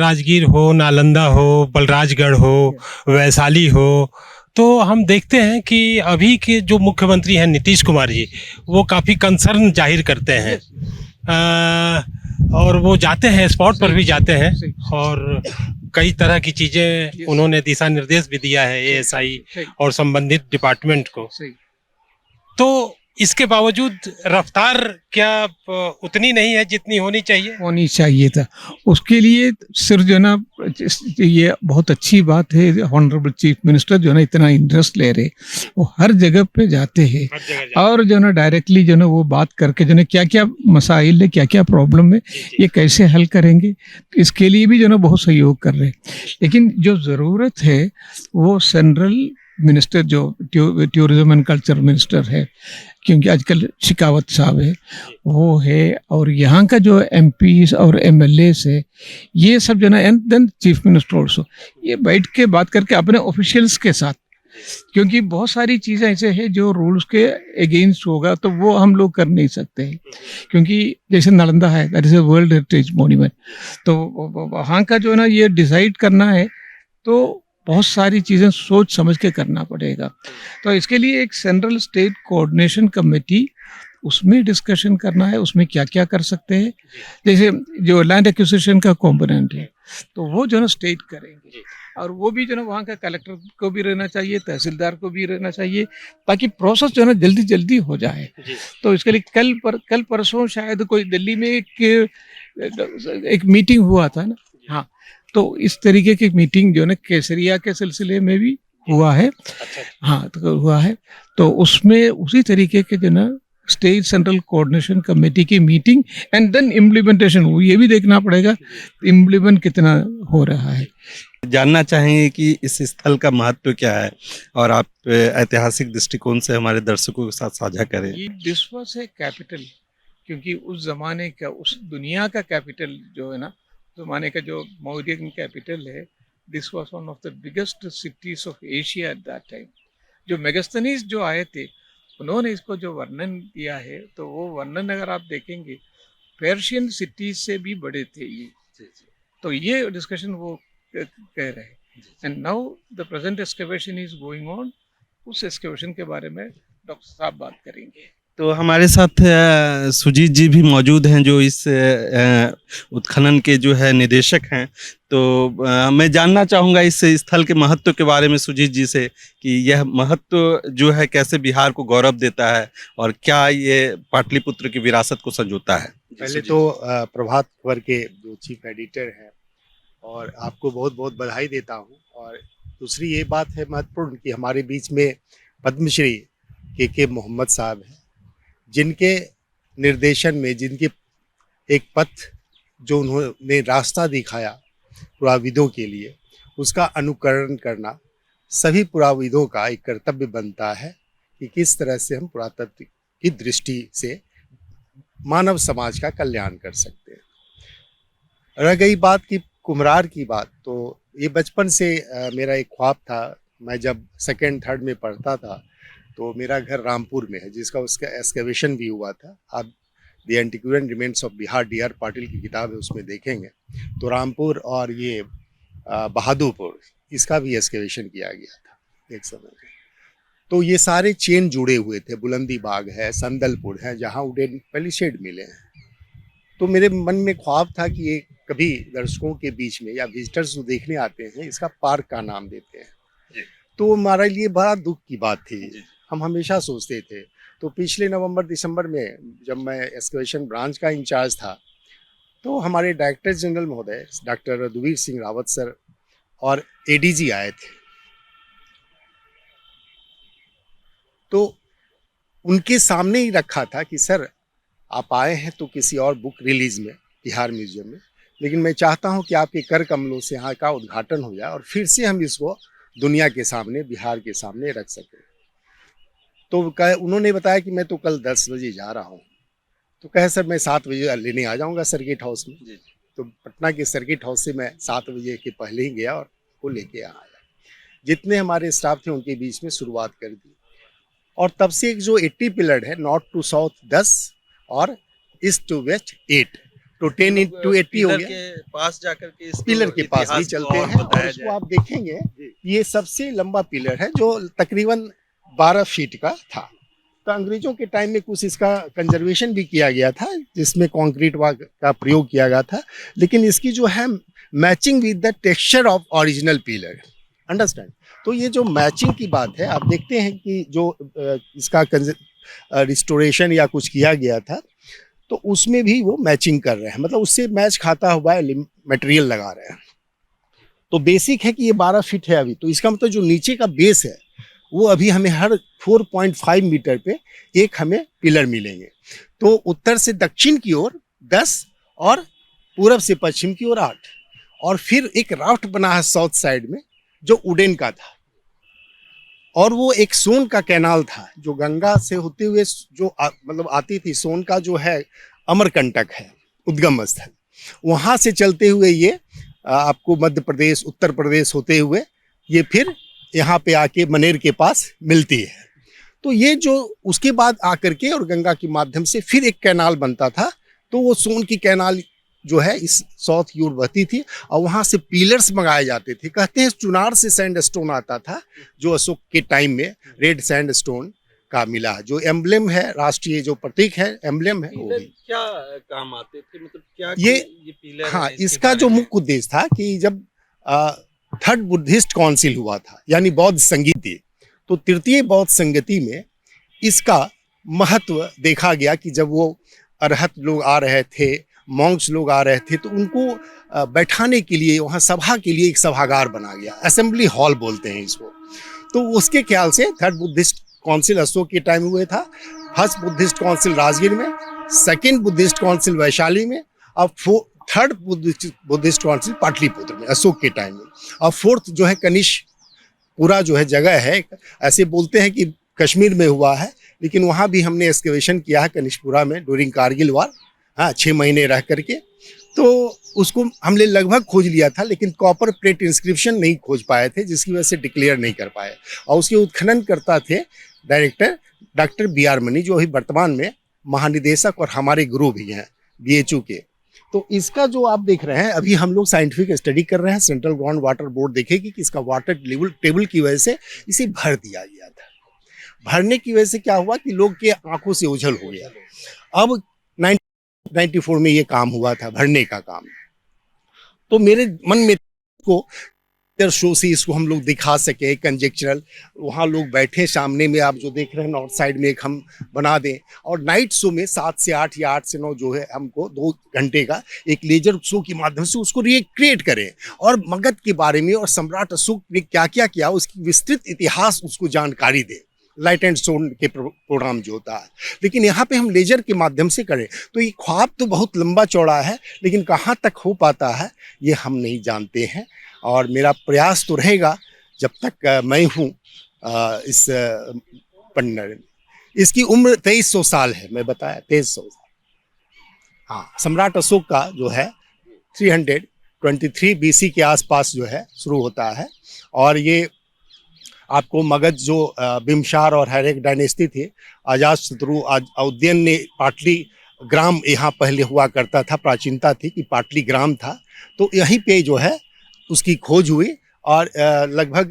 राजगीर हो, नालंदा हो, बलराजगढ़ हो, वैशाली हो, तो हम देखते हैं कि अभी के जो मुख्यमंत्री हैं नीतीश कुमार जी, वो काफ़ी कंसर्न जाहिर करते हैं। और वो जाते हैं, स्पॉट पर भी जाते हैं और कई तरह की चीज़ें उन्होंने दिशा निर्देश भी दिया है एएसआई और संबंधित डिपार्टमेंट को। तो इसके बावजूद रफ्तार क्या उतनी नहीं है जितनी होनी चाहिए था। उसके लिए सिर्फ जो ना ये बहुत अच्छी बात है, ऑनरेबल चीफ मिनिस्टर जो ना इतना इंटरेस्ट ले रहे, वो हर जगह पे जाते हैं और जो ना डायरेक्टली जो ना वो बात करके जो ना क्या क्या मसाइल है, क्या क्या प्रॉब्लम है, ये कैसे हल करेंगे, इसके लिए भी जो ना बहुत सहयोग कर रहे हैं। लेकिन जो ज़रूरत है वो सेंट्रल मिनिस्टर जो टूरिज्म एंड कल्चर मिनिस्टर है, क्योंकि आजकल शिकावत साहब है, वो है, और यहाँ का जो एमपीज और एमएलएस है, ये सब जो ना, and then chief minister also, ये बैठ के बात करके अपने ऑफिशियल्स के साथ, क्योंकि बहुत सारी चीज़ें ऐसे हैं जो रूल्स के अगेंस्ट होगा तो वो हम लोग कर नहीं सकते हैं, क्योंकि जैसे नालंदा है, that is a world heritage monument, तो वहाँ का जो है ना ये डिसाइड करना है तो बहुत सारी चीज़ें सोच समझ के करना पड़ेगा। तो इसके लिए एक सेंट्रल स्टेट कोऑर्डिनेशन कमेटी, उसमें डिस्कशन करना है, उसमें क्या क्या कर सकते हैं। जैसे जो लैंड एक्विजिशन का कंपोनेंट है तो वो जो ना स्टेट करेंगे, और वो भी जो ना वहाँ का कलेक्टर को भी रहना चाहिए, तहसीलदार को भी रहना चाहिए, ताकि प्रोसेस जो है ना जल्दी जल्दी हो जाए। तो इसके लिए कल परसों शायद कोई दिल्ली में एक मीटिंग हुआ था ना, हाँ, तो इस तरीके की मीटिंग जो है ना केसरिया के सिलसिले में भी हुआ है। हाँ, तो हुआ है, तो उसमें उसी तरीके के जो ना स्टेट सेंट्रल कोऑर्डिनेशन कमेटी की मीटिंग एंड देन इम्प्लीमेंटेशन, ये भी देखना पड़ेगा इम्प्लीमेंट कितना हो रहा है। जानना चाहेंगे कि इस स्थल का महत्व क्या है और आप ऐतिहासिक दृष्टिकोण से हमारे दर्शकों के साथ साझा करें। दिस वाज ए कैपिटल, क्योंकि उस जमाने का, उस दुनिया का कैपिटल जो है ना, जमाने का जो मौर्यन कैपिटल है, this was one of the biggest cities of Asia at that time. जो मेगास्थनीज जो आए थे उन्होंने इसको जो वर्णन किया है, तो वो वर्णन अगर आप देखेंगे पर्शियन सिटीज से भी बड़े थे ये। तो ये डिस्कशन वो कह रहे हैं। And now the present excavation is going on, उस एक्सकवेशन के बारे में डॉक्टर साहब बात करेंगे। तो हमारे साथ सुजीत जी भी मौजूद हैं, जो इस उत्खनन के जो है निदेशक हैं। तो मैं जानना चाहूँगा इस स्थल के महत्व के बारे में सुजीत जी से, कि यह महत्व जो है कैसे बिहार को गौरव देता है और क्या ये पाटलिपुत्र की विरासत को संजोता है। पहले तो प्रभात खबर के जो चीफ एडिटर हैं, और आपको बहुत बहुत बधाई देता हूँ। और दूसरी ये बात है महत्वपूर्ण कि हमारे बीच में पद्मश्री के मोहम्मद साहब हैं, जिनके निर्देशन में, जिनके एक पथ जो उन्होंने रास्ता दिखाया पुराविदों के लिए, उसका अनुकरण करना सभी पुराविदों का एक कर्तव्य बनता है कि किस तरह से हम पुरातत्व की दृष्टि से मानव समाज का कल्याण कर सकते हैं। रह गई बात की कुम्हरार की बात, तो ये बचपन से मेरा एक ख्वाब था। मैं जब सेकेंड थर्ड में पढ़ता था तो मेरा घर रामपुर में है, जिसका उसका एक्सकवेशन भी हुआ था। आप the antiquarian remains of Bihar D R. Patil की किताब है, उसमें देखेंगे तो रामपुर और ये बहादुरपुर, इसका भी एक्सकवेशन किया गया था एक समय में। तो ये सारे चेन जुड़े हुए थे। बुलंदी बाग है, संदलपुर है, जहाँ वुडन पैलिसेड मिले हैं। तो मेरे मन में ख्वाब था कि ये कभी दर्शकों के बीच में या विजिटर्स जो देखने आते हैं, इसका पार्क का नाम देते हैं। तो हमारे लिए बड़ा दुख की बात थी। हम हमेशा सोचते थे। तो पिछले नवंबर दिसंबर में जब मैं एक्सकवेशन ब्रांच का इंचार्ज था, तो हमारे डायरेक्टर जनरल महोदय डॉक्टर रघुवीर सिंह रावत सर और एडीजी आए थे। तो उनके सामने ही रखा था कि सर आप आए हैं तो किसी और बुक रिलीज में बिहार म्यूजियम में, लेकिन मैं चाहता हूं कि आपके कर कमलों से यहाँ का उद्घाटन हो जाए और फिर से हम इसको दुनिया के सामने, बिहार के सामने रख सकें। तो उन्होंने बताया कि मैं तो कल 10 बजे जा रहा हूँ। तो कहे सर मैं 7 बजे लेने आ जाऊँगा सर्किट हाउस में। तो पटना के सर्किट हाउस से मैं 7 बजे के पहले ही गया और वो लेके आया। जितने हमारे स्टाफ थे उनके बीच में शुरुआत कर दी, और तब से एक जो 80 पिलर है, नॉर्थ टू साउथ 10 और ईस्ट टू वेस्ट 8, तो 10 into 80 हो गया। के पास जाकर के इस पिलर के पास भी चलते हैं और इसको आप देखेंगे ये सबसे लंबा पिलर है जो तकरीबन 12 फीट का था। तो अंग्रेजों के टाइम में कुछ इसका कंजर्वेशन भी किया गया था, जिसमें कंक्रीट का प्रयोग किया गया था, लेकिन इसकी जो है matching with the texture of original pillar, understand. तो ये जो मैचिंग की बात है, आप देखते हैं कि जो इसका रिस्टोरेशन या कुछ किया गया था, तो उसमें भी वो मैचिंग कर रहे हैं, मतलब उससे मैच खाता हुआ मटेरियल लगा रहे हैं। तो बेसिक है कि ये 12 फीट है अभी, तो इसका मतलब जो नीचे का बेस है वो अभी हमें हर 4.5 मीटर पे एक हमें पिलर मिलेंगे। तो उत्तर से दक्षिण की ओर 10 और पूरब से पश्चिम की ओर 8, और फिर एक राफ्ट बना है साउथ साइड में जो वुडन का था, और वो एक सोन का कैनाल था जो गंगा से होते हुए जो मतलब आती थी। सोन का जो है अमरकंटक है उद्गम स्थल, वहाँ से चलते हुए ये आपको मध्य प्रदेश, उत्तर प्रदेश होते हुए ये फिर यहाँ पे आके मनेर के पास मिलती है। तो ये जो उसके बाद आकर के और गंगा के माध्यम से फिर एक कैनाल बनता था, तो वो सोन की कैनाल जो है इस साउथ की ओर बहती थी, और वहाँ से पिलर्स मंगाए जाते थे। कहते हैं चुनार से सैंडस्टोन आता था, जो अशोक के टाइम में रेड सैंडस्टोन का मिला, जो एम्बलेम है, राष्ट्रीय जो प्रतीक है, एम्बलेम है, वो भी। क्या काम आते थे, मतलब क्या ये पिलर? हाँ, इसका जो मुख्य उद्देश्य था कि जब थर्ड बुद्धिस्ट काउंसिल हुआ था, यानी बौद्ध संगति, तो तृतीय बौद्ध संगति में इसका महत्व देखा गया कि जब वो अरहत लोग आ रहे थे, मॉन्क्स लोग आ रहे थे, तो उनको बैठाने के लिए वहाँ सभा के लिए एक सभागार बना गया, असेंबली हॉल बोलते हैं इसको। तो उसके ख्याल से थर्ड बुद्धिस्ट काउंसिल अशोक के टाइम हुए था, फर्स्ट बुद्धिस्ट काउंसिल राजगीर में, सेकेंड बुद्धिस्ट काउंसिल वैशाली में, और थर्ड बुद्धिस्ट काउंसिल पाटलिपुत्र में अशोक के टाइम में, और फोर्थ जो है कनिष्क पूरा जो है जगह है, ऐसे बोलते हैं कि कश्मीर में हुआ है, लेकिन वहाँ भी हमने एक्सकवेशन किया है कनिष्कपुरा में ड्यूरिंग कारगिल वार, हाँ 6 महीने रह करके। तो उसको हमने लगभग खोज लिया था, लेकिन कॉपर प्लेट इंस्क्रिप्शन नहीं खोज पाए थे, जिसकी वजह से डिक्लेयर नहीं कर पाए। और उसके उत्खनन करता थे डायरेक्टर डॉक्टर BR मनी, जो अभी वर्तमान में महानिदेशक और हमारे गुरु भी हैं BHU के। तो इसका जो आप देख रहे हैं, अभी हम लोग साइंटिफिक स्टडी कर रहे हैं, सेंट्रल ग्राउंड वाटर बोर्ड देखेगी कि इसका वाटर लेवल टेबल की वजह से इसे भर दिया गया था। भरने की वजह से क्या हुआ कि लोग के आंखों से ओझल हो गया। अब 1994 में ये काम हुआ था, भरने का काम। तो मेरे मन में को शो से इसको हम लोग दिखा सके कंजेक्चरल, वहाँ लोग बैठे सामने में, आप जो देख रहे हैं नॉर्थ साइड में एक हम बना दें, और नाइट शो में 7 से 8 या 8 से 9 जो है हमको 2 घंटे का एक लेजर शो के माध्यम से उसको रिक्रिएट करें, और मगध के बारे में और सम्राट अशोक ने क्या क्या किया उसकी विस्तृत इतिहास उसको जानकारी दें, लाइट एंड साउंड के प्रोग्राम जो होता है। लेकिन यहाँ पे हम लेजर के माध्यम से करें, तो ये ख्वाब तो बहुत लंबा चौड़ा है, लेकिन कहाँ तक हो पाता है ये हम नहीं जानते हैं। और मेरा प्रयास तो रहेगा जब तक मैं हूँ इस पन्नर में। इसकी उम्र 2300 साल है, मैं बताया 2300 साल। हाँ, सम्राट अशोक का जो है 323 BC के आसपास जो है शुरू होता है, और ये आपको मगध जो बिम्बसार और हरेक डायनेस्टी थी, अजातशत्रु औद्यन ने पाटली ग्राम यहाँ पहले हुआ करता था, प्राचीनता थी कि पाटली ग्राम था, तो यहीं पे जो है उसकी खोज हुई, और लगभग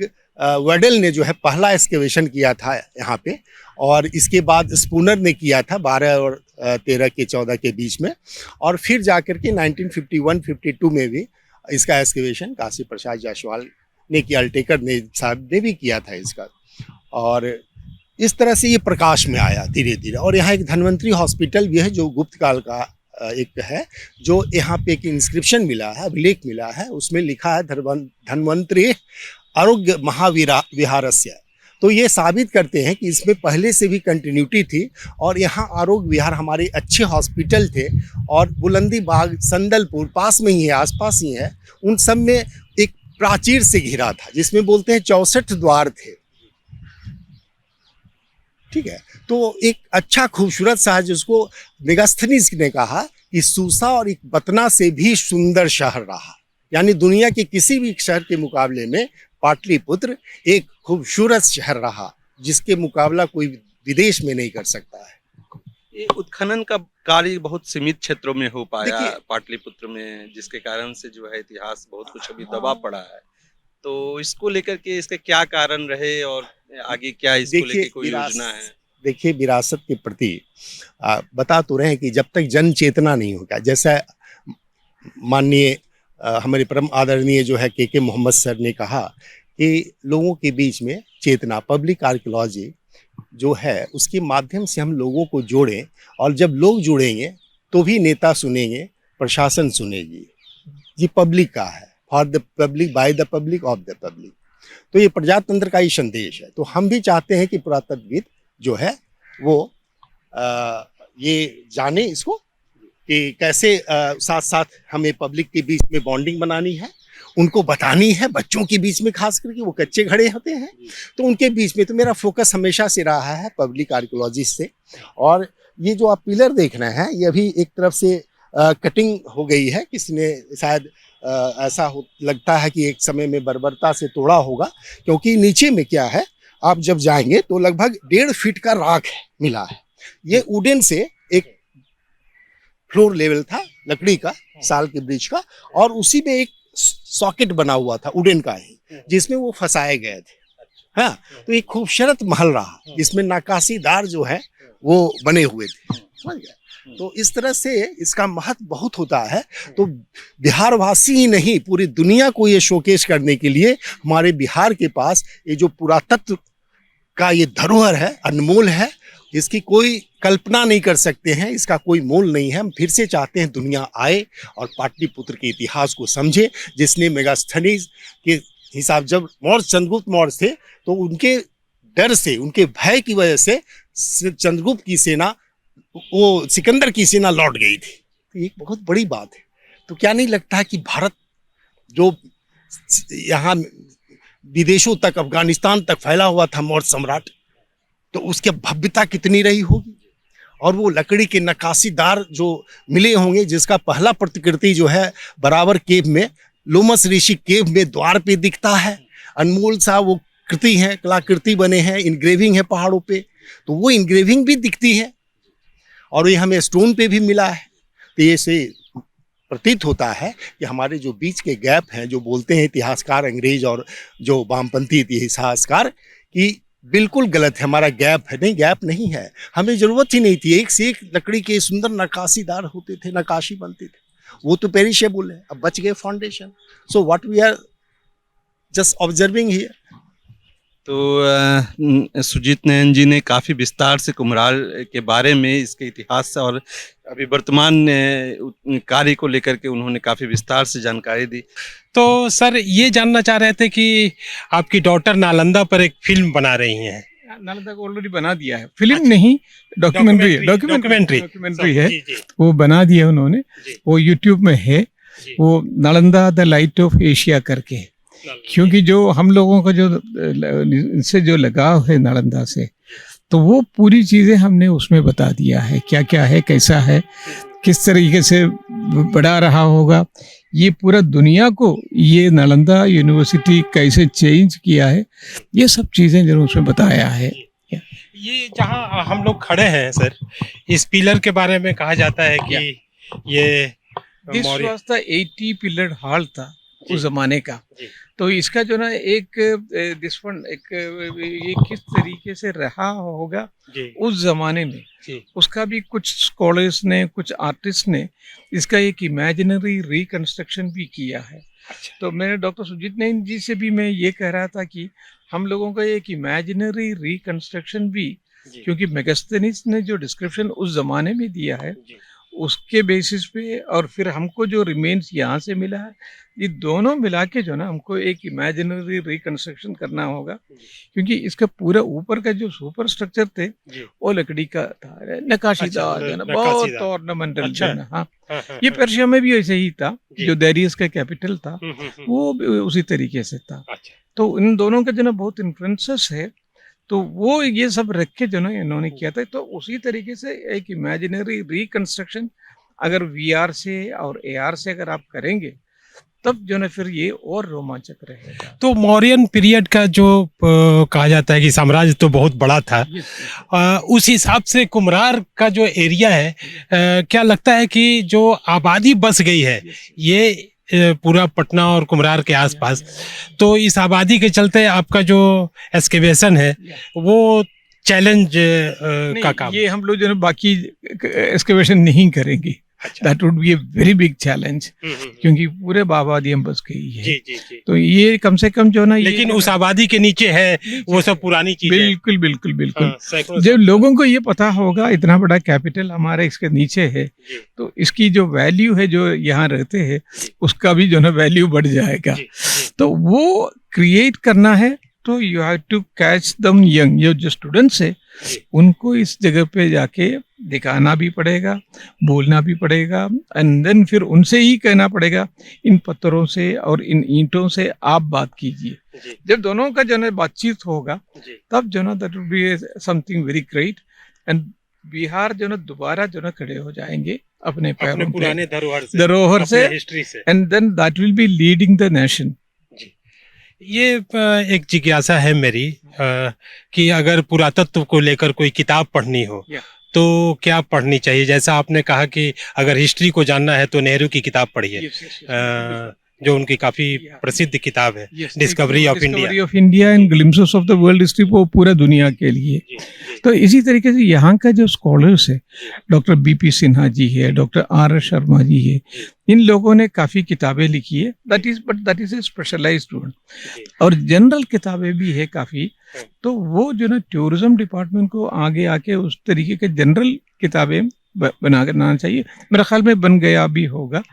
वेडल ने जो है पहला एक्सकेवेशन किया था यहाँ पे, और इसके बाद स्पूनर ने किया था 12 और 13 के 14 के बीच में, और फिर जाकर के 1951-52 में भी इसका एक्सकेवेशन काशी प्रसाद जायसवाल ने किया, अल्टेकर ने साहब ने भी किया था इसका। और इस तरह से ये प्रकाश में आया धीरे धीरे। और यहाँ एक धन्वंतरी हॉस्पिटल भी है जो गुप्त काल का एक है, जो यहाँ पे एक इंस्क्रिप्शन मिला है, अभिलेख मिला है, उसमें लिखा है धन्वंतरी आरोग्य महाविहारस्य। तो ये साबित करते हैं कि इसमें पहले से भी कंटिन्यूटी थी और यहाँ आरोग्य विहार हमारे अच्छे हॉस्पिटल थे। और बुलंदी बाग, संदलपुर पास में ही है, आसपास ही है, उन सब में एक प्राचीर से घिरा था जिसमें बोलते हैं 64 द्वार थे। ठीक है, तो एक अच्छा खूबसूरत सा, जिसको मेगास्थनीज ने कहा कि सूसा और एक बतना से भी सुंदर शहर रहा। यानी दुनिया के किसी भी शहर के मुकाबले में पाटलिपुत्र एक खूबसूरत शहर रहा, जिसके मुकाबला कोई विदेश में नहीं कर सकता है। ये उत्खनन का कार्य बहुत सीमित क्षेत्रों में हो पाया देखिए, पाटलिपुत्र में, जिसके कारण से जो है इतिहास बहुत कुछ अभी दबा पड़ा है। तो इसको लेकर के इसके क्या कारण रहे और आगे क्या इसको लेकर कोई योजना है? देखिए, विरासत के प्रति बता तो रहे हैं कि जब तक जन चेतना नहीं होगा, जैसा माननीय हमारे परम आदरणीय जो है के मोहम्मद सर ने कहा कि लोगों के बीच में चेतना, पब्लिक आर्कियोलॉजी जो है उसके माध्यम से हम लोगों को जोड़ें, और जब लोग जुड़ेंगे तो भी नेता सुनेंगे, प्रशासन सुनेगी। ये पब्लिक का है, for the public, by the public, of the public. तो ये प्रजातंत्र का ही संदेश है। तो हम भी चाहते हैं कि पुरातत्वविद जो है वो ये जाने इसको कि कैसे साथ साथ हमें पब्लिक के बीच में बॉन्डिंग बनानी है, उनको बतानी है, बच्चों के बीच में खास करके, वो कच्चे घड़े होते हैं तो उनके बीच में। तो मेरा फोकस हमेशा से रहा है पब्लिक आर्कियोलॉजी से। और ये जो आप पिलर देख रहे हैं, ये अभी एक तरफ से कटिंग हो गई है, किसी ने शायद ऐसा लगता है कि एक समय में बर्बरता से तोड़ा होगा, क्योंकि नीचे में क्या है, आप जब जाएंगे तो लगभग 1.5 फीट का राख है मिला है। ये वुडन से एक फ्लोर लेवल था, लकड़ी का, साल के ब्रिज का, और उसी में एक सॉकेट बना हुआ था वुडन का ही, जिसमें वो फंसाए गए थे। हाँ, तो एक खूबसूरत महल रहा जिसमें नक्काशीदार जो है वो बने हुए थे, समझ गए। तो इस तरह से इसका महत्व बहुत होता है। तो बिहारवासी ही नहीं, पूरी दुनिया को ये शोकेस करने के लिए हमारे बिहार के पास ये जो पुरातत्व का ये धरोहर है, अनमोल है, इसकी कोई कल्पना नहीं कर सकते हैं, इसका कोई मोल नहीं है। हम फिर से चाहते हैं दुनिया आए और पाटलिपुत्र के इतिहास को समझे, जिसने मेगास्थनीज के हिसाब, जब मौर्य चंद्रगुप्त मौर्य थे तो उनके डर से, उनके भय की वजह से चंद्रगुप्त की सेना, वो सिकंदर की सेना लौट गई थी। तो एक बहुत बड़ी बात है। तो क्या नहीं लगता है कि भारत जो यहाँ विदेशों तक, अफगानिस्तान तक फैला हुआ था मौर्य सम्राट, तो उसकी भव्यता कितनी रही होगी। और वो लकड़ी के नक्काशीदार जो मिले होंगे, जिसका पहला प्रतिकृति जो है बराबर केव में, लोमस ऋषि केव में द्वार पे दिखता है। अनमोल सा वो कृति है, कलाकृति बने हैं, इनग्रेविंग है पहाड़ों पे, तो वो इनग्रेविंग भी दिखती है और ये हमें स्टोन पे भी मिला है। तो ये से प्रतीत होता है कि हमारे जो बीच के गैप हैं, जो बोलते हैं इतिहासकार अंग्रेज और जो वामपंथी इतिहासकार, कि बिल्कुल गलत है, हमारा गैप है। नहीं, गैप नहीं है, हमें ज़रूरत ही नहीं थी। एक से एक लकड़ी के सुंदर नक्काशीदार होते थे, नक्काशी बनते थे, वो तो पेरिशेबल है, अब बच गए foundation. So what we are just observing here. तो सुजीत नयन जी ने काफ़ी विस्तार से कुम्हरार के बारे में, इसके इतिहास से और अभी वर्तमान कार्य को लेकर के उन्होंने काफ़ी विस्तार से जानकारी दी। तो सर, ये जानना चाह रहे थे कि आपकी डॉटर नालंदा पर एक फिल्म बना रही हैं। नालंदा को ऑलरेडी बना दिया है, फिल्म नहीं, डॉक्यूमेंट्री है, वो बना दिया उन्होंने, वो यूट्यूब में है, वो Nalanda the light of Asia करके। क्योंकि जो हम लोगों का जो इनसे जो लगाव है नालंदा से, तो वो पूरी चीज़ें हमने उसमें बता दिया है, क्या क्या है, कैसा है, किस तरीके से बढ़ा रहा होगा, ये पूरा दुनिया को ये नालंदा यूनिवर्सिटी कैसे चेंज किया है, ये सब चीज़ें जो उसमें बताया है। ये जहाँ हम लोग खड़े हैं सर, इस पिलर के बारे में कहा जाता है कि ये this was the 80 pillar hall था उस जमाने का। तो इसका जो ना एक ये किस तरीके से रहा होगा उस जमाने में, उसका भी कुछ स्कॉलर्स ने, कुछ आर्टिस्ट ने इसका एक इमेजिनरी रिकंस्ट्रक्शन भी किया है। तो मैंने डॉक्टर सुजीत नैन जी से भी मैं ये कह रहा था कि हम लोगों का एक इमेजिनरी रिकंस्ट्रक्शन भी, क्योंकि मेगास्थनीज ने जो डिस्क्रिप्शन उस जमाने में दिया है उसके बेसिस पे, और फिर हमको जो रिमेन्स यहाँ से मिला है, ये दोनों मिला के जो ना हमको एक इमेजिनरी रिकंस्ट्रक्शन करना होगा, क्योंकि इसका पूरा ऊपर का जो सुपर स्ट्रक्चर थे वो लकड़ी का था, नक्काशीदार जो ना, बहुत ऑर्नामेंटल जो ना। हाँ, ये पर्शिया में भी ऐसे ही था, जो दारियस का कैपिटल था वो भी उसी तरीके से था। तो इन दोनों का जो ना बहुत इन्फ्लुएंसेस है, तो वो ये सब रख के जो ना इन्होंने किया था। तो उसी तरीके से एक इमेजिनरी रिकंस्ट्रक्शन अगर वीआर से और एआर से अगर आप करेंगे तब जो ना फिर ये और रोमांचक रहेगा। तो मौर्यन पीरियड का जो कहा जाता है कि साम्राज्य तो बहुत बड़ा था, उस हिसाब से कुम्हरार का जो एरिया है, क्या लगता है कि जो आबादी बस गई है ये पूरा पटना और कुम्हरार के आसपास, तो इस आबादी के चलते आपका जो एक्सकेवेशन है वो चैलेंज का काम, ये हम लोग जो है बाकी एक्सकेवेशन नहीं करेंगे। That would B a very big challenge, क्योंकि पूरे आबादी हम बस गई है। जी। तो ये कम से कम जो ना, लेकिन उस आबादी के नीचे है वो सब पुरानी चीजें। बिल्कुल बिल्कुल बिल्कुल। जब लोगों को ये पता होगा इतना बड़ा कैपिटल हमारे इसके नीचे है, तो इसकी जो वैल्यू है जो यहाँ रहते हैं उसका भी जो ना वैल्यू बढ़ जाएगा। तो वो क्रिएट करना है, तो you have to catch them young. जो स्टूडेंट्स है उनको इस जगह पे जाके दिखाना भी पड़ेगा, बोलना भी पड़ेगा, एंड देन फिर उनसे ही कहना पड़ेगा इन पत्थरों से और इन ईंटों से आप बात कीजिए। जब दोनों का जो है बातचीत होगा तब जो ना that will be something very great, and Bihar जो ना दोबारा जो ना खड़े हो जाएंगे अपने पैरों पुराने धरोहर से, हिस्ट्री से, and then that will be leading the nation. ये एक जिज्ञासा है मेरी कि अगर पुरातत्व को लेकर कोई किताब पढ़नी हो तो क्या पढ़नी चाहिए? जैसा आपने कहा कि अगर हिस्ट्री को जानना है तो नेहरू की किताब पढ़िए, जो उनकी काफी प्रसिद्ध किताब है, discovery of India and glimpses of the world history, वो पूरा दुनिया के लिए। तो इसी तरीके से यहाँ का जो स्कॉलर्स है, डॉक्टर बीपी सिन्हा जी है, डॉक्टर आर शर्मा जी है, इन लोगों ने काफी किताबें लिखी है। That is a specialised one, और जनरल किताबें भी है काफी। तो वो जो ना टूरिज्म डिपार्टमेंट को आगे आके उस तरीके के जनरल किताबें बनाना चाहिए, मेरा ख्याल में बन गया भी होगा।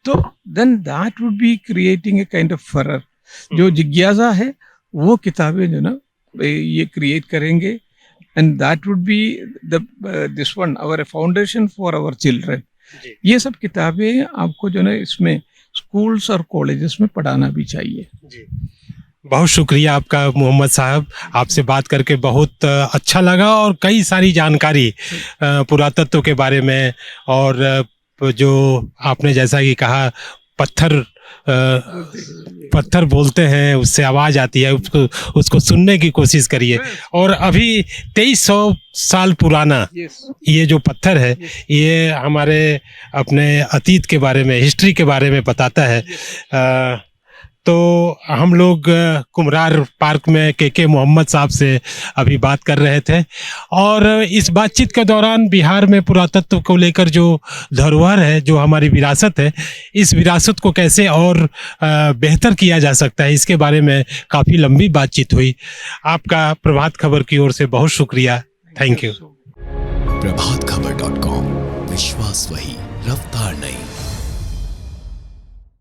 तो then that would be creating a kind of furore. जो जिज्ञासा है वो किताबें जो ना ये क्रिएट करेंगे, and that would be this one our foundation for our children. ये सब किताबें आपको जो ना इसमें स्कूल्स और कॉलेजेस में पढ़ाना भी चाहिए। बहुत शुक्रिया आपका मोहम्मद साहब, आपसे बात करके बहुत अच्छा लगा, और कई सारी जानकारी पुरातत्व के बारे में, और जो आपने जैसा कि कहा पत्थर बोलते हैं, उससे आवाज़ आती है, उसको सुनने की कोशिश करिए। और अभी 2300 साल पुराना ये जो पत्थर है, ये हमारे अपने अतीत के बारे में, हिस्ट्री के बारे में बताता है। तो हम लोग कुम्हरार पार्क में के मोहम्मद साहब से अभी बात कर रहे थे, और इस बातचीत के दौरान बिहार में पुरातत्व को लेकर जो धरोहर है, जो हमारी विरासत है, इस विरासत को कैसे और बेहतर किया जा सकता है, इसके बारे में काफ़ी लंबी बातचीत हुई। आपका प्रभात खबर की ओर से बहुत शुक्रिया, थैंक यू। प्रभातखबर.com, विश्वास वही, रफ्तार नहीं।